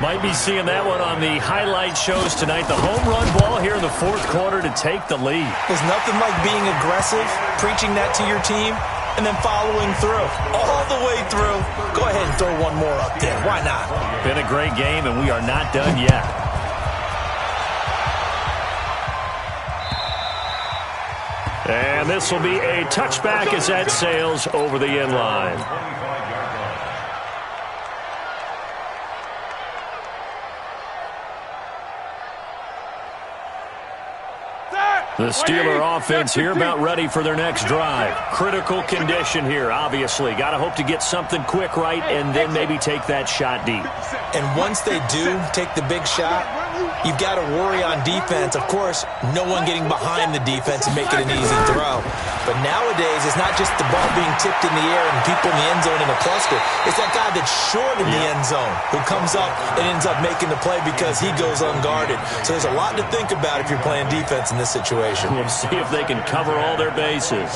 Might be seeing that one on the highlight shows tonight. The home run ball here in the 4th quarter to take the lead. There's nothing like being aggressive, preaching that to your team, and then following through. All the way through. Go ahead and throw one more up there. Why not? Been a great game, and we are not done yet. And this will be a touchback as that sails over the end line. The Steeler offense here about ready for their next drive. Critical condition here, obviously. Got to hope to get something quick right and then maybe take that shot deep. And once they do take the big shot, you've got to worry on defense. Of course, no one getting behind the defense and making an easy throw. But nowadays, it's not just the ball being tipped in the air and people in the end zone in a cluster. It's that guy that's short in the end zone who comes up and ends up making the play because he goes unguarded. So there's a lot to think about if you're playing defense in this situation. We'll see if they can cover all their bases.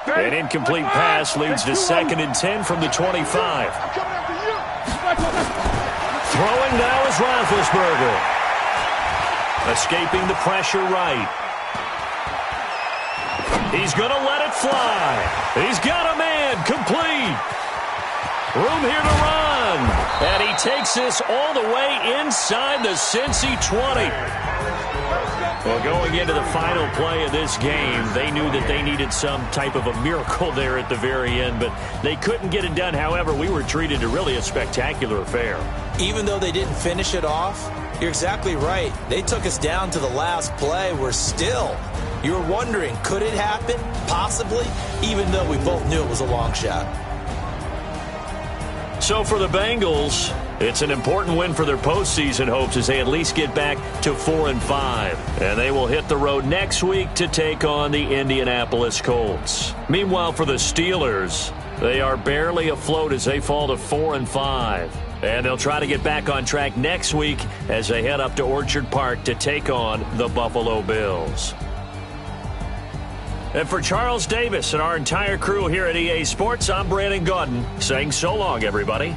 An incomplete pass leads to 2nd and 10 from the 25. Throwing now is Roethlisberger. Escaping the pressure right. He's going to let it fly. He's got a man. Complete. Room here to run. And he takes this all the way inside the Cincy 20. Well, going into the final play of this game, they knew that they needed some type of a miracle there at the very end, but they couldn't get it done. However, we were treated to really a spectacular affair. Even though they didn't finish it off, you're exactly right. They took us down to the last play. We're still, you were wondering, could it happen? Possibly, even though we both knew it was a long shot. So for the Bengals, it's an important win for their postseason hopes as they at least get back to 4-5. And they will hit the road next week to take on the Indianapolis Colts. Meanwhile, for the Steelers, they are barely afloat as they fall to 4-5. And they'll try to get back on track next week as they head up to Orchard Park to take on the Buffalo Bills. And for Charles Davis and our entire crew here at EA Sports, I'm Brandon Gaudin saying so long, everybody.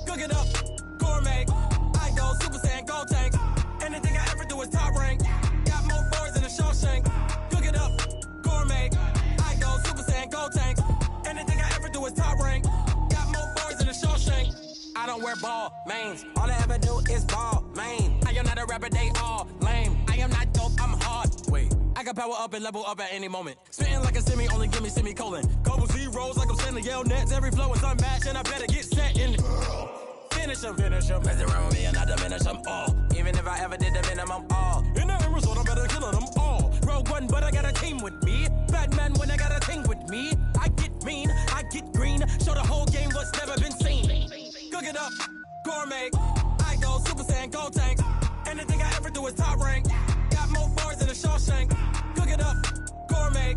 Cook it up, gourmet. I go Super Saiyan, go tank. Anything I ever do is top rank. Got more boys than a Shawshank. Cook it up, gourmet. I go Super Saiyan, go tank. Anything I ever do is top rank. Got more boys than a Shawshank. I don't wear ball mains. All I ever do is ball main. I am not a rapper, they all lame. I am not dope, I'm hard. Wait, I can power up and level up at any moment. Spitting like a semi, only give me semicolon. Couple zeros like I'm sending yell nets. Every flow is unmatched and I better get set in. Finish them. Mess around with me and I diminish them all. Even if I ever did the minimum, all. In the result, I better kill them all. Rogue One, but I got a team with me. Batman when I got a team with me. I get mean, I get green. Show the whole game what's never been seen. Cook it up, gourmet. I go Super Saiyan, go tank. Anything I ever do is top rank. Got more bars than a Shawshank. Cook it up, gourmet.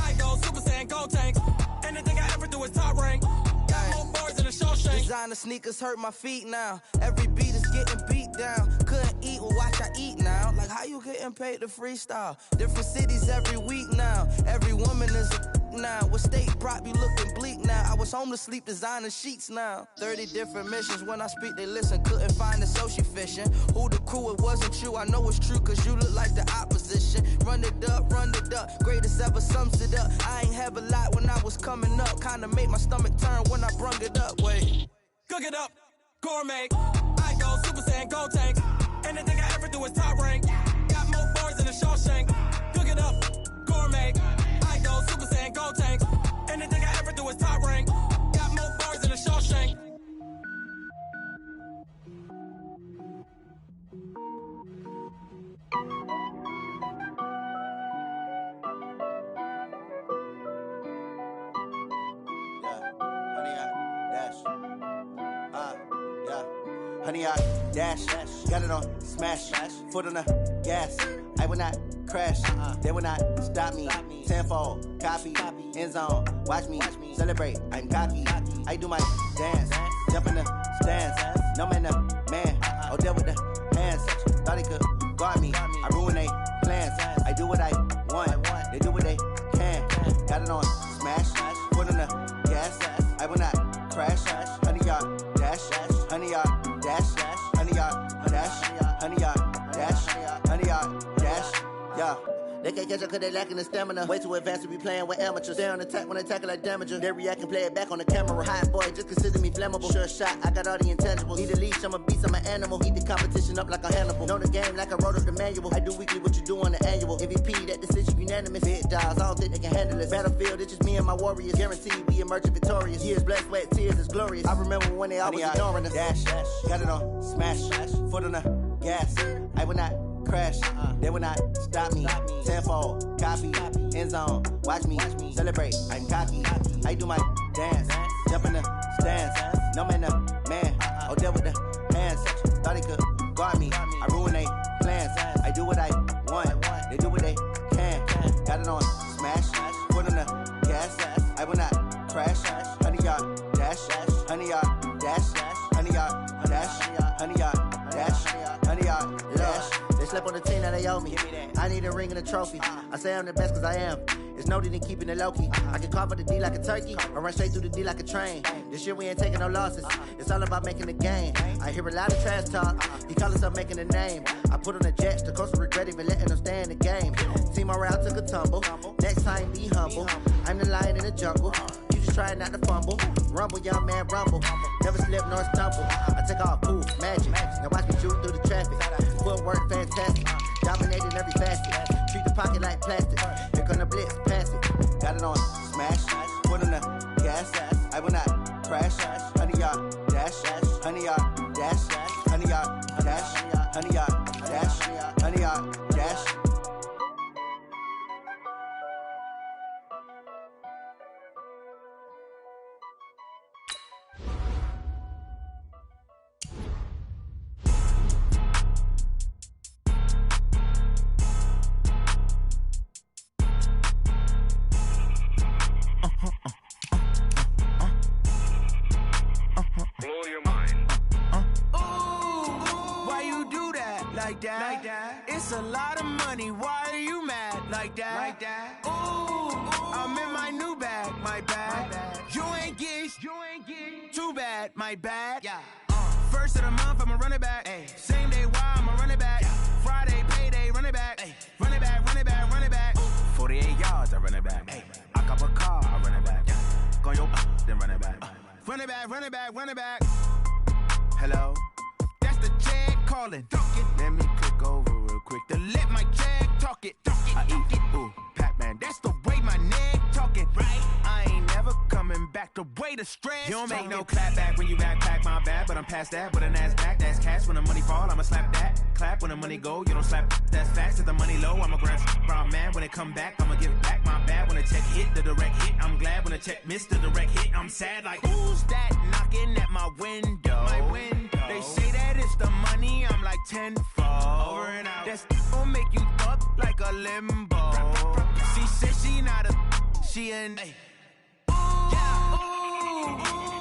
I go Super Saiyan, go tank. Anything I ever do is top rank. Got more bars than a Shawshank. Designer sneakers hurt my feet now. Every beat is getting beat down. Couldn't eat, well watch I eat now. Like how you getting paid to freestyle? Different cities every week now. Every woman is a now. With state prop be looking bleak now. I was home to sleep designer sheets now. 30 different missions. When I speak they listen. Couldn't find the social fishing. Who the crew, it wasn't you. I know it's true cause you look like the opposition. Run it up, greatest ever sums it up. I ain't have a lot when I was coming up. Kinda made my stomach turn when I brung it up. Wait. Cook it up, gourmet. I go Super Saiyan, go tank. Anything I ever do is top rank. Got more bars than a Shawshank. Cook it up, gourmet. I go Super Saiyan, go tank. Anything I ever do is top rank. Got more bars than a Shawshank. Honey, I dash, got it on smash, foot on the gas. I will not crash, they will not stop me. Tenfold, copy, end zone, watch me celebrate. I'm cocky, I do my dance, jump in the stands. No man, oh there with the hands. Thought he could guard me, I ruin they plans. I do what I want, they do what they can. Got it on smash, foot on the gas. I will not crash, honey, y'all dash, honey, y'all dash, honey, y'all dash, honey, y'all dash, honey, y'all dash, yeah. They can't catch up cause they lacking the stamina. Way too advanced to be playing with amateurs. Stay on attack when attack like damager. They react and play it back on the camera. Hot boy, just consider me flammable. Sure shot, I got all the intangibles. Need a leash, I'm a beast, I'm an animal. Eat the competition up like a Hannibal. Know the game like I wrote up the manual. I do weekly what you do on the annual. MVP, that decision unanimous. Big dogs, I don't think they can handle it. Battlefield, it's just me and my warriors. Guaranteed we emerging victorious. Years, blood, sweat, tears, it's glorious. I remember when they always ignoring us. Dash, got it on smash, foot on the gas. I will not crash, they will not stop me. Tenfold, copy, end zone, watch me celebrate. I'm cocky, I do my dance, jump in the stands. No man, oh there with the hands. Thought he could guard me, I ruin they plans. I do what I want, they do what they can. Got it on smash, foot on the gas. I will not crash, honey y'all dash, honey y'all dash, honey y'all dash, honey y'all dash, honey y'all dash. They slept on the team that they owe me. I need a ring and a trophy. I say I'm the best cause I am. It's no need in keeping it low-key. I can carve up the D like a turkey or run straight through the D like a train. This year we ain't taking no losses. It's all about making the game. I hear a lot of trash talk. He call himself making a name. I put on the jets. The coach will regret even letting them stay in the game. Team morale took a tumble. Next time be humble. I'm the lion in the jungle. You just try not to fumble. Rumble, young man, rumble. Never slip nor stumble. I take off, poof, magic. Now watch me shoot through the traffic. Footwork fantastic. Dominating every facet. Treat the pocket like plastic. Here come the blitz, pass it. Got it on smash, foot on the gas. I will not crash. Honey y'all dash, honey y'all dash, honey y'all dash, honey y'all dash, honey y'all dash. Like that. It's a lot of money. Why are you mad like that? Ooh, I'm in my new bag, my bag. You ain't get too bad, my bad. Yeah. First of the month, I'ma run it back. Ay. Same day, why I'ma run it back. Yeah. Friday, payday, run it back. Ay. Run it back, run it back, run it back. 48 yards, I run it back. Ay. I cop a car, I run it back. Yeah. Go your then run it back. Run it back, run it back, run it back. Hello? That's the check calling. Let me click over real quick to let my check talk it. I eat it, ooh, Pac-Man. That's the way my neck talking. Right? I ain't never coming back to way the stress. You don't make no clap back when you backpack, my bad. But I'm past that with an ass back, that's cash. When the money fall, I'ma slap that. Clap when the money go, you don't slap, that's facts. If the money low, I'ma grab brown man. When it come back, I'ma give back my bad. When the check hit, the direct hit, I'm glad. When the check missed, the direct hit, I'm sad. Like, who's that knocking at my window? They say that it's the money, I'm like tenfold. Over and out. That's gon' make you up like a limbo. She said she not a, she an.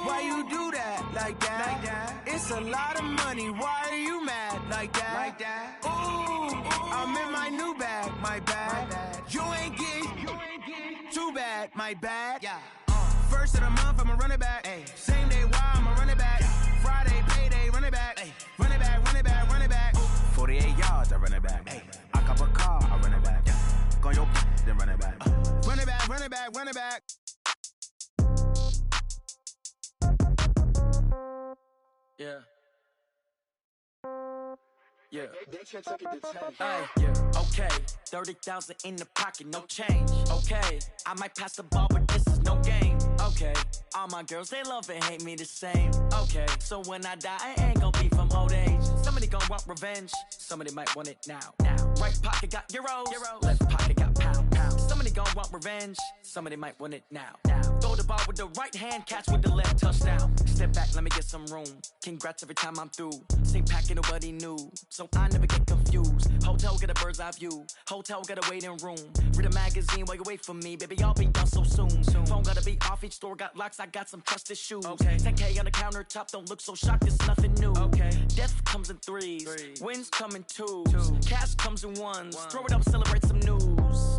Why you do that like that? It's a lot of money. Why are you mad like that? Ooh, I'm in my new bag, my bad. You ain't getting too bad, my bad. First of the month, I'ma run it back. Same day, why I'ma run it back. Friday, payday, run it back. Run it back, run it back, run it back. 48 yards, I run it back. I cop a car, I run it back. Go on your then run it back. Run it back, run it back, run it back. Yeah. Yeah. Okay. 30,000 in the pocket, no change. Okay. I might pass the ball, but this is no game. Okay. All my girls, they love and hate me the same. Okay. So when I die, I ain't gon' be from old age. Somebody gon' want revenge. Somebody might want it now. Right pocket got euros. Left pocket got pounds. Somebody gon' want revenge. Somebody might want it now. Throw the ball with the right hand, catch with the left, touchdown. Step back, let me get some room. Congrats every time I'm through. Same packet, nobody knew, so I never get confused. Hotel get a bird's eye view. Hotel got a waiting room. Read a magazine while you wait for me, baby. I'll be done so soon. Phone gotta be off. Each store got locks. I got some trusted shoes. 10K on the countertop. Don't look so shocked. It's nothing new. Death comes in threes. Wins come in twos. Cash comes in ones. Throw it up, celebrate some news.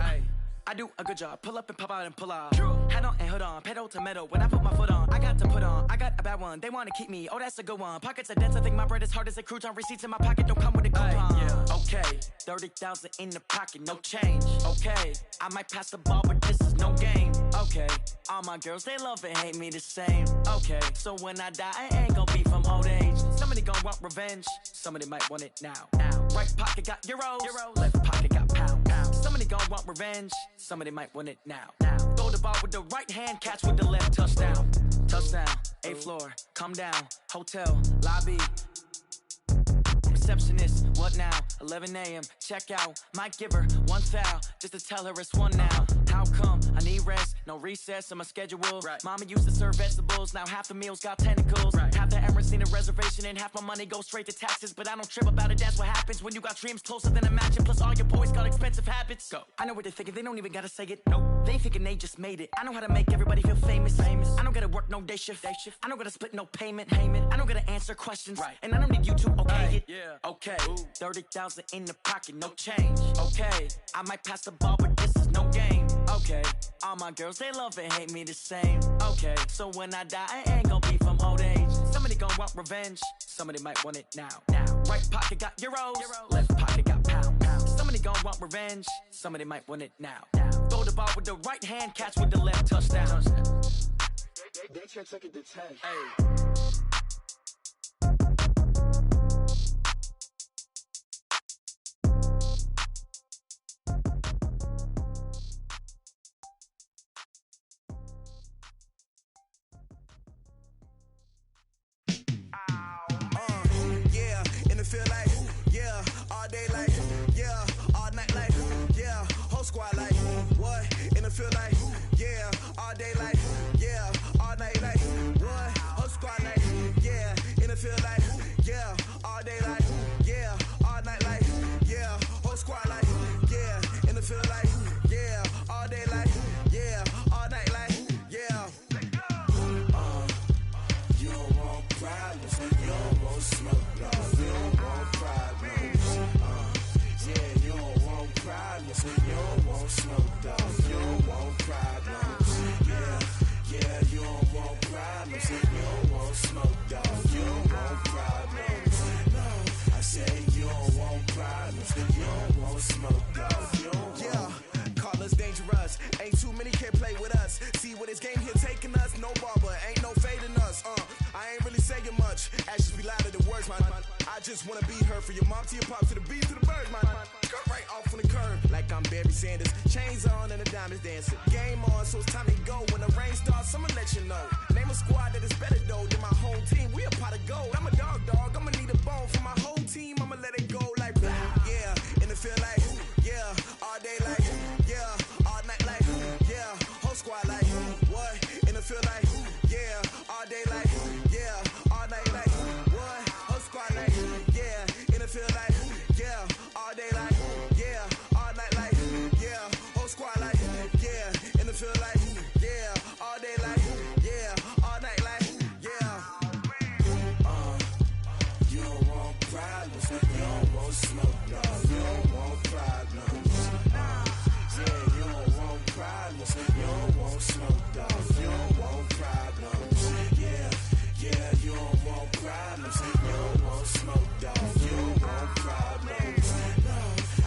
I do a good job. Pull up and pop out and pull off. Head on and hood on. Pedal to metal. When I put my foot on, I got to put on. I got a bad one. They want to keep me. Oh, that's a good one. Pockets are dense. I think my bread is hard as a crouton. Receipts in my pocket don't come with a coupon. Okay. 30,000 in the pocket. No change. Okay. I might pass the ball, but this is no game. Okay. All my girls, they love and hate me the same. Okay. So when I die, I ain't gon' be from old age. Somebody gon' want revenge. Somebody might want it now. Right pocket got euros. Left pocket got pounds. Somebody gon' want revenge. Somebody might want it now. Throw the ball with the right hand, catch with the left, touchdown. Touchdown, 8th floor, come down, hotel, lobby. Receptionist, what now? 11 a.m., check out. Might give her one foul, just to tell her it's one now. How come? I need rest, no recess in my schedule. Mama used to serve vegetables, now half the meals got tentacles. Half the Emirates need a reservation and half my money goes straight to taxes. But I don't trip about it, that's what happens when you got dreams closer than a mansion. Plus all your boys got expensive habits. Go. I know what they're thinking, they don't even gotta say it. Nope. They ain't thinking they just made it. I know how to make everybody feel famous. I don't gotta work no day shift. I don't gotta split no payment. I don't gotta answer questions. And I don't need you to okay it. Okay, 30,000 in the pocket, no change. Okay, I might pass the ball, but this is no game. Okay, all my girls, they love and hate me the same. Okay, so when I die, I ain't gon' be from old age. Somebody gon' want revenge. Somebody might want it now. Right pocket got euros. Left pocket got pounds. Somebody gon' want revenge. Somebody might want it now. Throw the ball with the right hand, catch with the left, touchdown. They took it to 10. Feel like, yeah, all day like, yeah, all night like, yeah, whole squad like, what? And it feel like, yeah, all day like, yeah, all night like, what? Whole squad like, yeah, and it feel like, yeah, all day like, yeah, all night like, yeah, whole squad like, yeah, and it feel like, yeah, all day like, yeah, all night like, yeah. You don't want problems, you don't want smoke, no. You don't want smoke, dog. You don't want problems. Yeah, you don't want problems. You don't want smoke, dog. You don't want problems. No, I say you don't want problems. You don't want smoke, dog. You don't want. Call us dangerous. Ain't too many can play with us. See what this game here taking us. No barber, ain't no fading us. I ain't really saying much. Actions be louder than words, man. I I just wanna be her, from your mom to your pop to the beat to the bird, man. Cut right off on the curb, like I'm Barry Sanders. Chains on and the diamonds dancing. Game on, so it's time to go. When the rain starts, I'ma let you know. Name a squad that is better though than my home team. We a pot of gold. I'm a dog, I'ma need a bone for my whole team. I'ma let it go like, yeah. And it feel like, yeah. All day like, yeah. All night like, yeah. Whole squad like, what? And it feel like, yeah. All day like, yeah. All night like, what? Whole squad like, yeah. And it feel like, yeah. All day like, yeah. All night like, yeah. Whole squad like, yeah. And it feel like, yeah. All day like, yeah. All night like, yeah. You don't want problems, you don't want smoke, no. You don't want problems. Yeah, you don't want problems, you don't want smoke, dog. You don't want problems. Yeah, you don't want problems, you don't want smoke, dog. You don't want problems. No,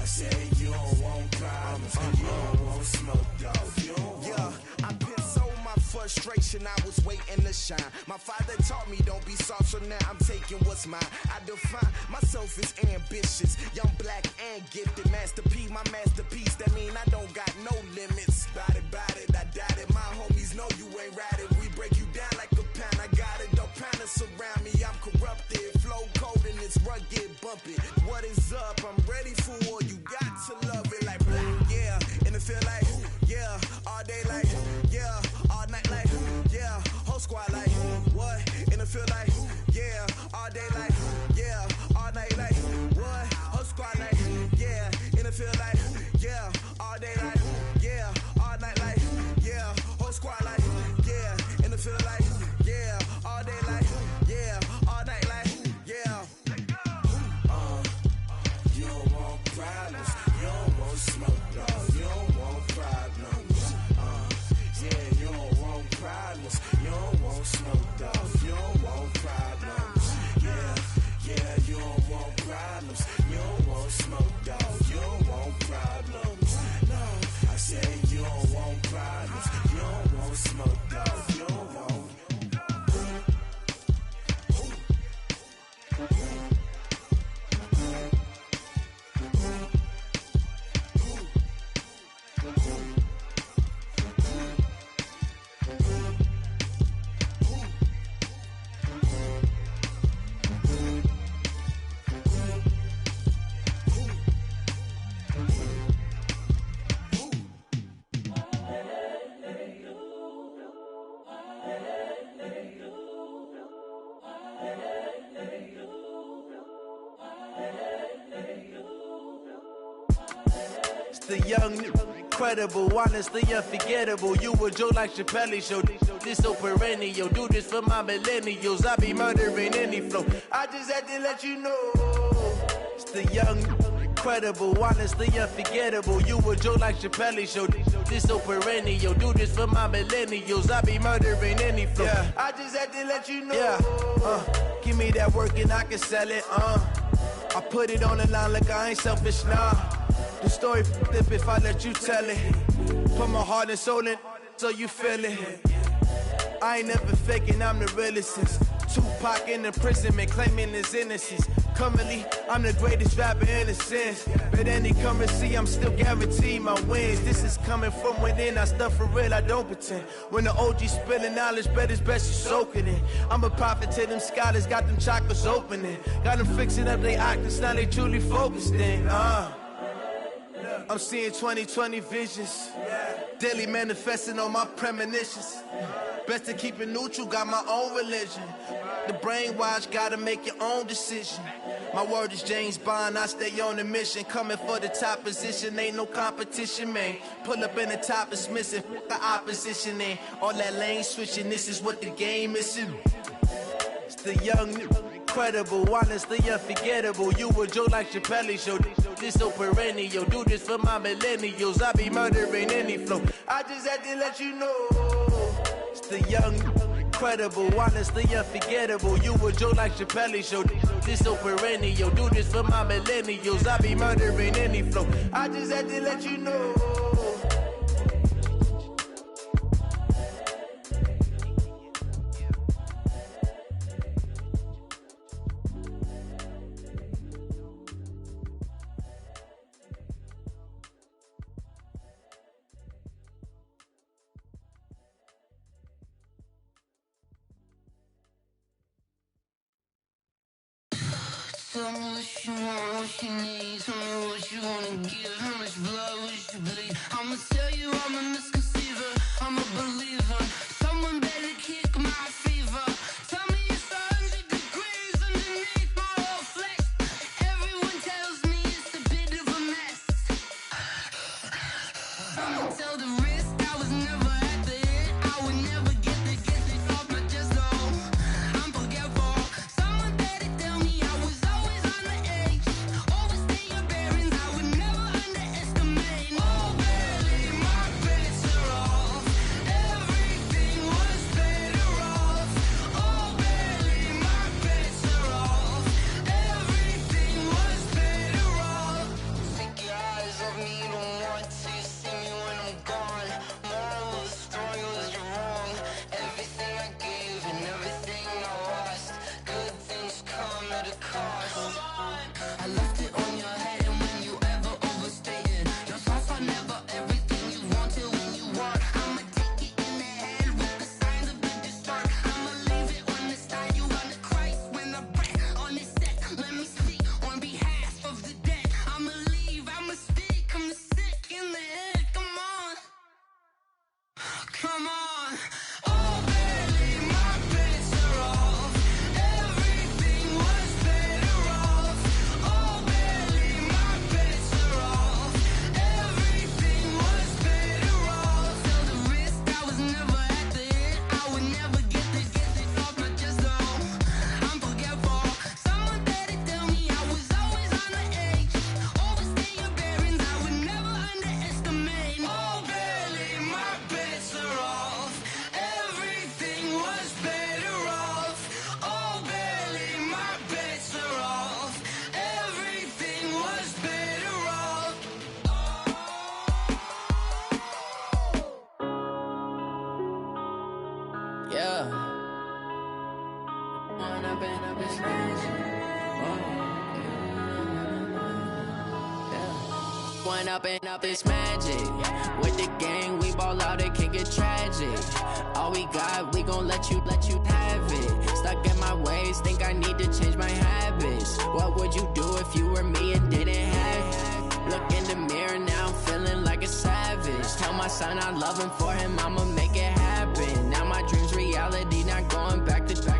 I said you don't want problems, you don't want smoke, dog. You don't want. Yeah, I've been so my frustration, I was waiting to shine. My father taught me don't be soft, so now I'm taking what's mine. I define myself as ambitious, young, black, and gifted. Master P, my masterpiece, that mean I don't got no limits. Bout it, I doubt it. My homies know you ain't ratted. We break you down like a pound, I got it. Don't pound us around me, I'm corrupted. Flow cold and it's rugged, bumpy. What is up? I'm ready for war, you got to love it like black, yeah. And it feel like, yeah. All day like, yeah. All night like, yeah. Whole squad like, what? And it feel like, yeah. All day like, yeah. All night like, what? Whole squad like, yeah. And it feel like, yeah. All day like, yeah. All night like, yeah. Whole squad like, yeah. And it feel like, yeah. All day like, yeah. All night like, yeah. You don't want problems, you don't want smoke, dog. You don't want problems. Yeah, you don't want problems, you don't want smoke, dog. You don't want problems. Yeah, you don't want problems, you don't want smoke, dog. You don't want problems. No, I said you don't want problems, you don't want smoke, dog. You don't want. The young, incredible, honestly unforgettable. You a Joe like Chappelle show. This so perennial. Do this for my millennials. I be murdering any flow. I just had to let you know. It's the young, incredible, honestly unforgettable. You a Joe like Chappelle show. This so perennial. Do this for my millennials. I be murdering any flow. Yeah. I just had to let you know. Yeah. Give me that work and I can sell it. I put it on the line like I ain't selfish, nah. The story flip if I let you tell it. Put my heart and soul in so you feel it. I ain't never faking, I'm the realest since Tupac in imprisonment, claiming his innocence. Currently, I'm the greatest rapper in a sense. But any currency, I'm still guaranteed my wins. This is coming from within, I stuff for real, I don't pretend. When the OG spilling knowledge, bet it's best you soak it in. I'm a prophet to them scholars, got them chakras opening. Got them fixing up their octaves, now they truly focused in. I'm seeing 2020 visions. Daily manifesting on my premonitions. Best to keep it neutral, got my own religion. The brainwash, gotta make your own decision. My word is James Bond, I stay on a mission. Coming for the top position, ain't no competition, man. Pull up in the top is missing, the opposition ain't. All that lane switching, this is what the game is. It's the young, incredible, honestly unforgettable. You a Joe like Chappelle show. This so perennial. Do this for my millennials. I be murdering any flow. I just had to let you know. It's the young, incredible, honestly unforgettable. You a Joe like Chappelle show. This so perennial. Do this for my millennials. I be murdering any flow. I just had to let you know. Tell me what you want, what you need. Tell me what you wanna give. How much blood would you bleed? I'ma tell you I'm a misconceiver. I'm a believer. Someone better kick my fever. Tell me it's 100 degrees underneath my whole flesh. Everyone tells me it's a bit of a mess. I'ma tell the risk I was never at the end. I would never get this off my chest though. I'm forgetful. Someone better tell me I was always on the edge. Overstay your bearings, I would never underestimate. Oh barely, my bets are off. Everything was better off. Oh barely, my bets are off. Everything was better off. Take your eyes off me, don't want to see me when I'm gone. Moral of the story was you're wrong. Everything I gave and everything I lost. Good things come at a cost. I left it on your head, and when you ever overstated your thoughts are never everything you wanted when you want. I'ma take it in the head with the signs of the distort. I'ma leave it on the side. You on the Christ when I break on this set. Let me speak on behalf of the dead. I'ma leave, I'ma speak. I'm sick in the head. Come on, come on. Oh barely, my bets are off. Everything was better off. Oh barely, my bets are off. Everything was better off. Tell the risk I was never at the end. I would never get this off my chest though. I'm forgetful. Someone better tell me I was always on the edge. Overstay your bearings, I would never underestimate. Oh barely, my bets are off. Everything was better off. Oh barely, my bets are off. Everything was better off. Yeah. When I've been up this When up and up it's magic. With the gang, we ball out, it can get tragic. All we got, we gon' let you have it. Stuck in my ways, think I need to change my habits. What would you do if you were me and didn't have it? Look in the mirror now, I'm feeling like a savage. Tell my son I love him, for him I'ma make it happen. Now my dream's reality, not going back to.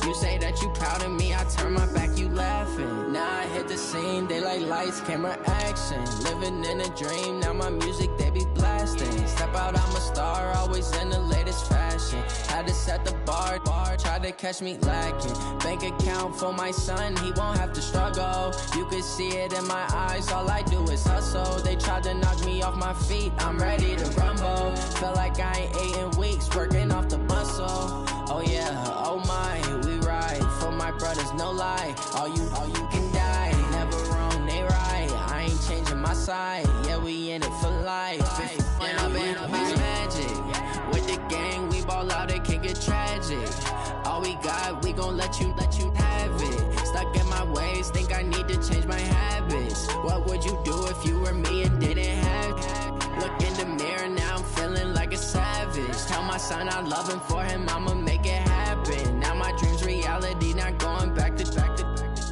You say that you proud of me, I turn my back, you laughing. Now I hit the scene, they like lights, camera, action. Living in a dream, now my music, they be blasting. Step out, I'm a star, always in the latest fashion. Had to set the bar, try to catch me lacking. Bank account for my son, he won't have to struggle. You can see it in my eyes, all I do is hustle. They tried to knock me off my feet, I'm ready to rumble. Feel like I ain't ate in weeks, working off the muscle. Oh yeah, oh my, we ride for my brothers, no lie. All you can die, never wrong, they right. I ain't changing my side, yeah, we in it for life. When I've been up, it's magic. With the gang, we ball out, it can get tragic. All we got, we gon' let you have it. Stuck in my ways, think I need to change my habits. What would you do if you were me and didn't have it? Look in the mirror now, I'm feeling like a savage. Tell my son I love him, for him I'ma make it happen. Now my dream's reality, not going back to.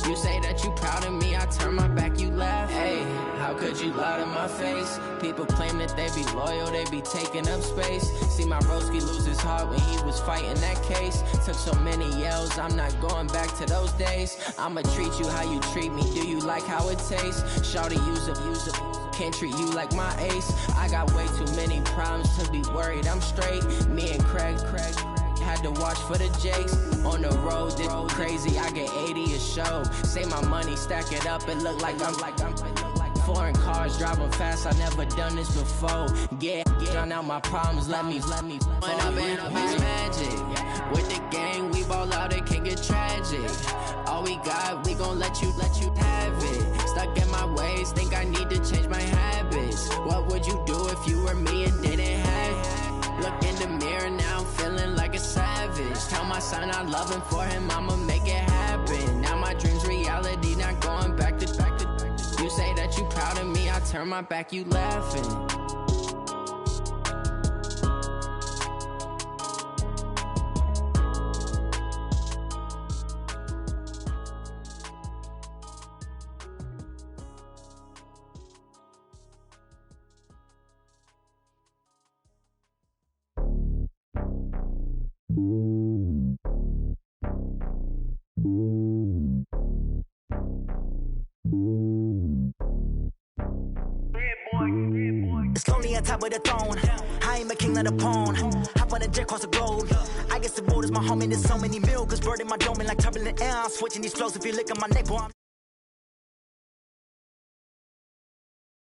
You say that you proud of me, I turn my back, you laugh. Hey, how could you lie to my face? People claim that they be loyal, they be taking up space. See my broski lose his heart when he was fighting that case. Took so many yells, I'm not going back to those days. I'ma treat you how you treat me, do you like how it tastes? Shawty, use up. Can't treat you like my ace. I got way too many problems to be worried, I'm straight. Me and Craig had to watch for the Jakes. On the road, this crazy, I get 80 a show. Say my money, stack it up, it look like I'm foreign cars, driving fast, I never done this before. Get drown out my problems, let me. When I've been up, it's magic. With the gang, we ball out, it can get tragic. All we got, we gon' let you have it. Stuck in my ways, think I need to change my habits. What would you do if you were me and didn't have it? Look in the mirror now, I'm feeling like a savage. Tell my son I love him, for him I'ma make it happen. Now my dream's reality, not going back to. You say that you proud of me, I turn my back, you laughing. It's lonely on top of the throne. I ain't a king of the pawn. Hop on a jet across the globe. I guess the world is my home and there's so many miracles. Bird in my dome and like turbulent air. I'm switching these flows if you look at my neck, boy.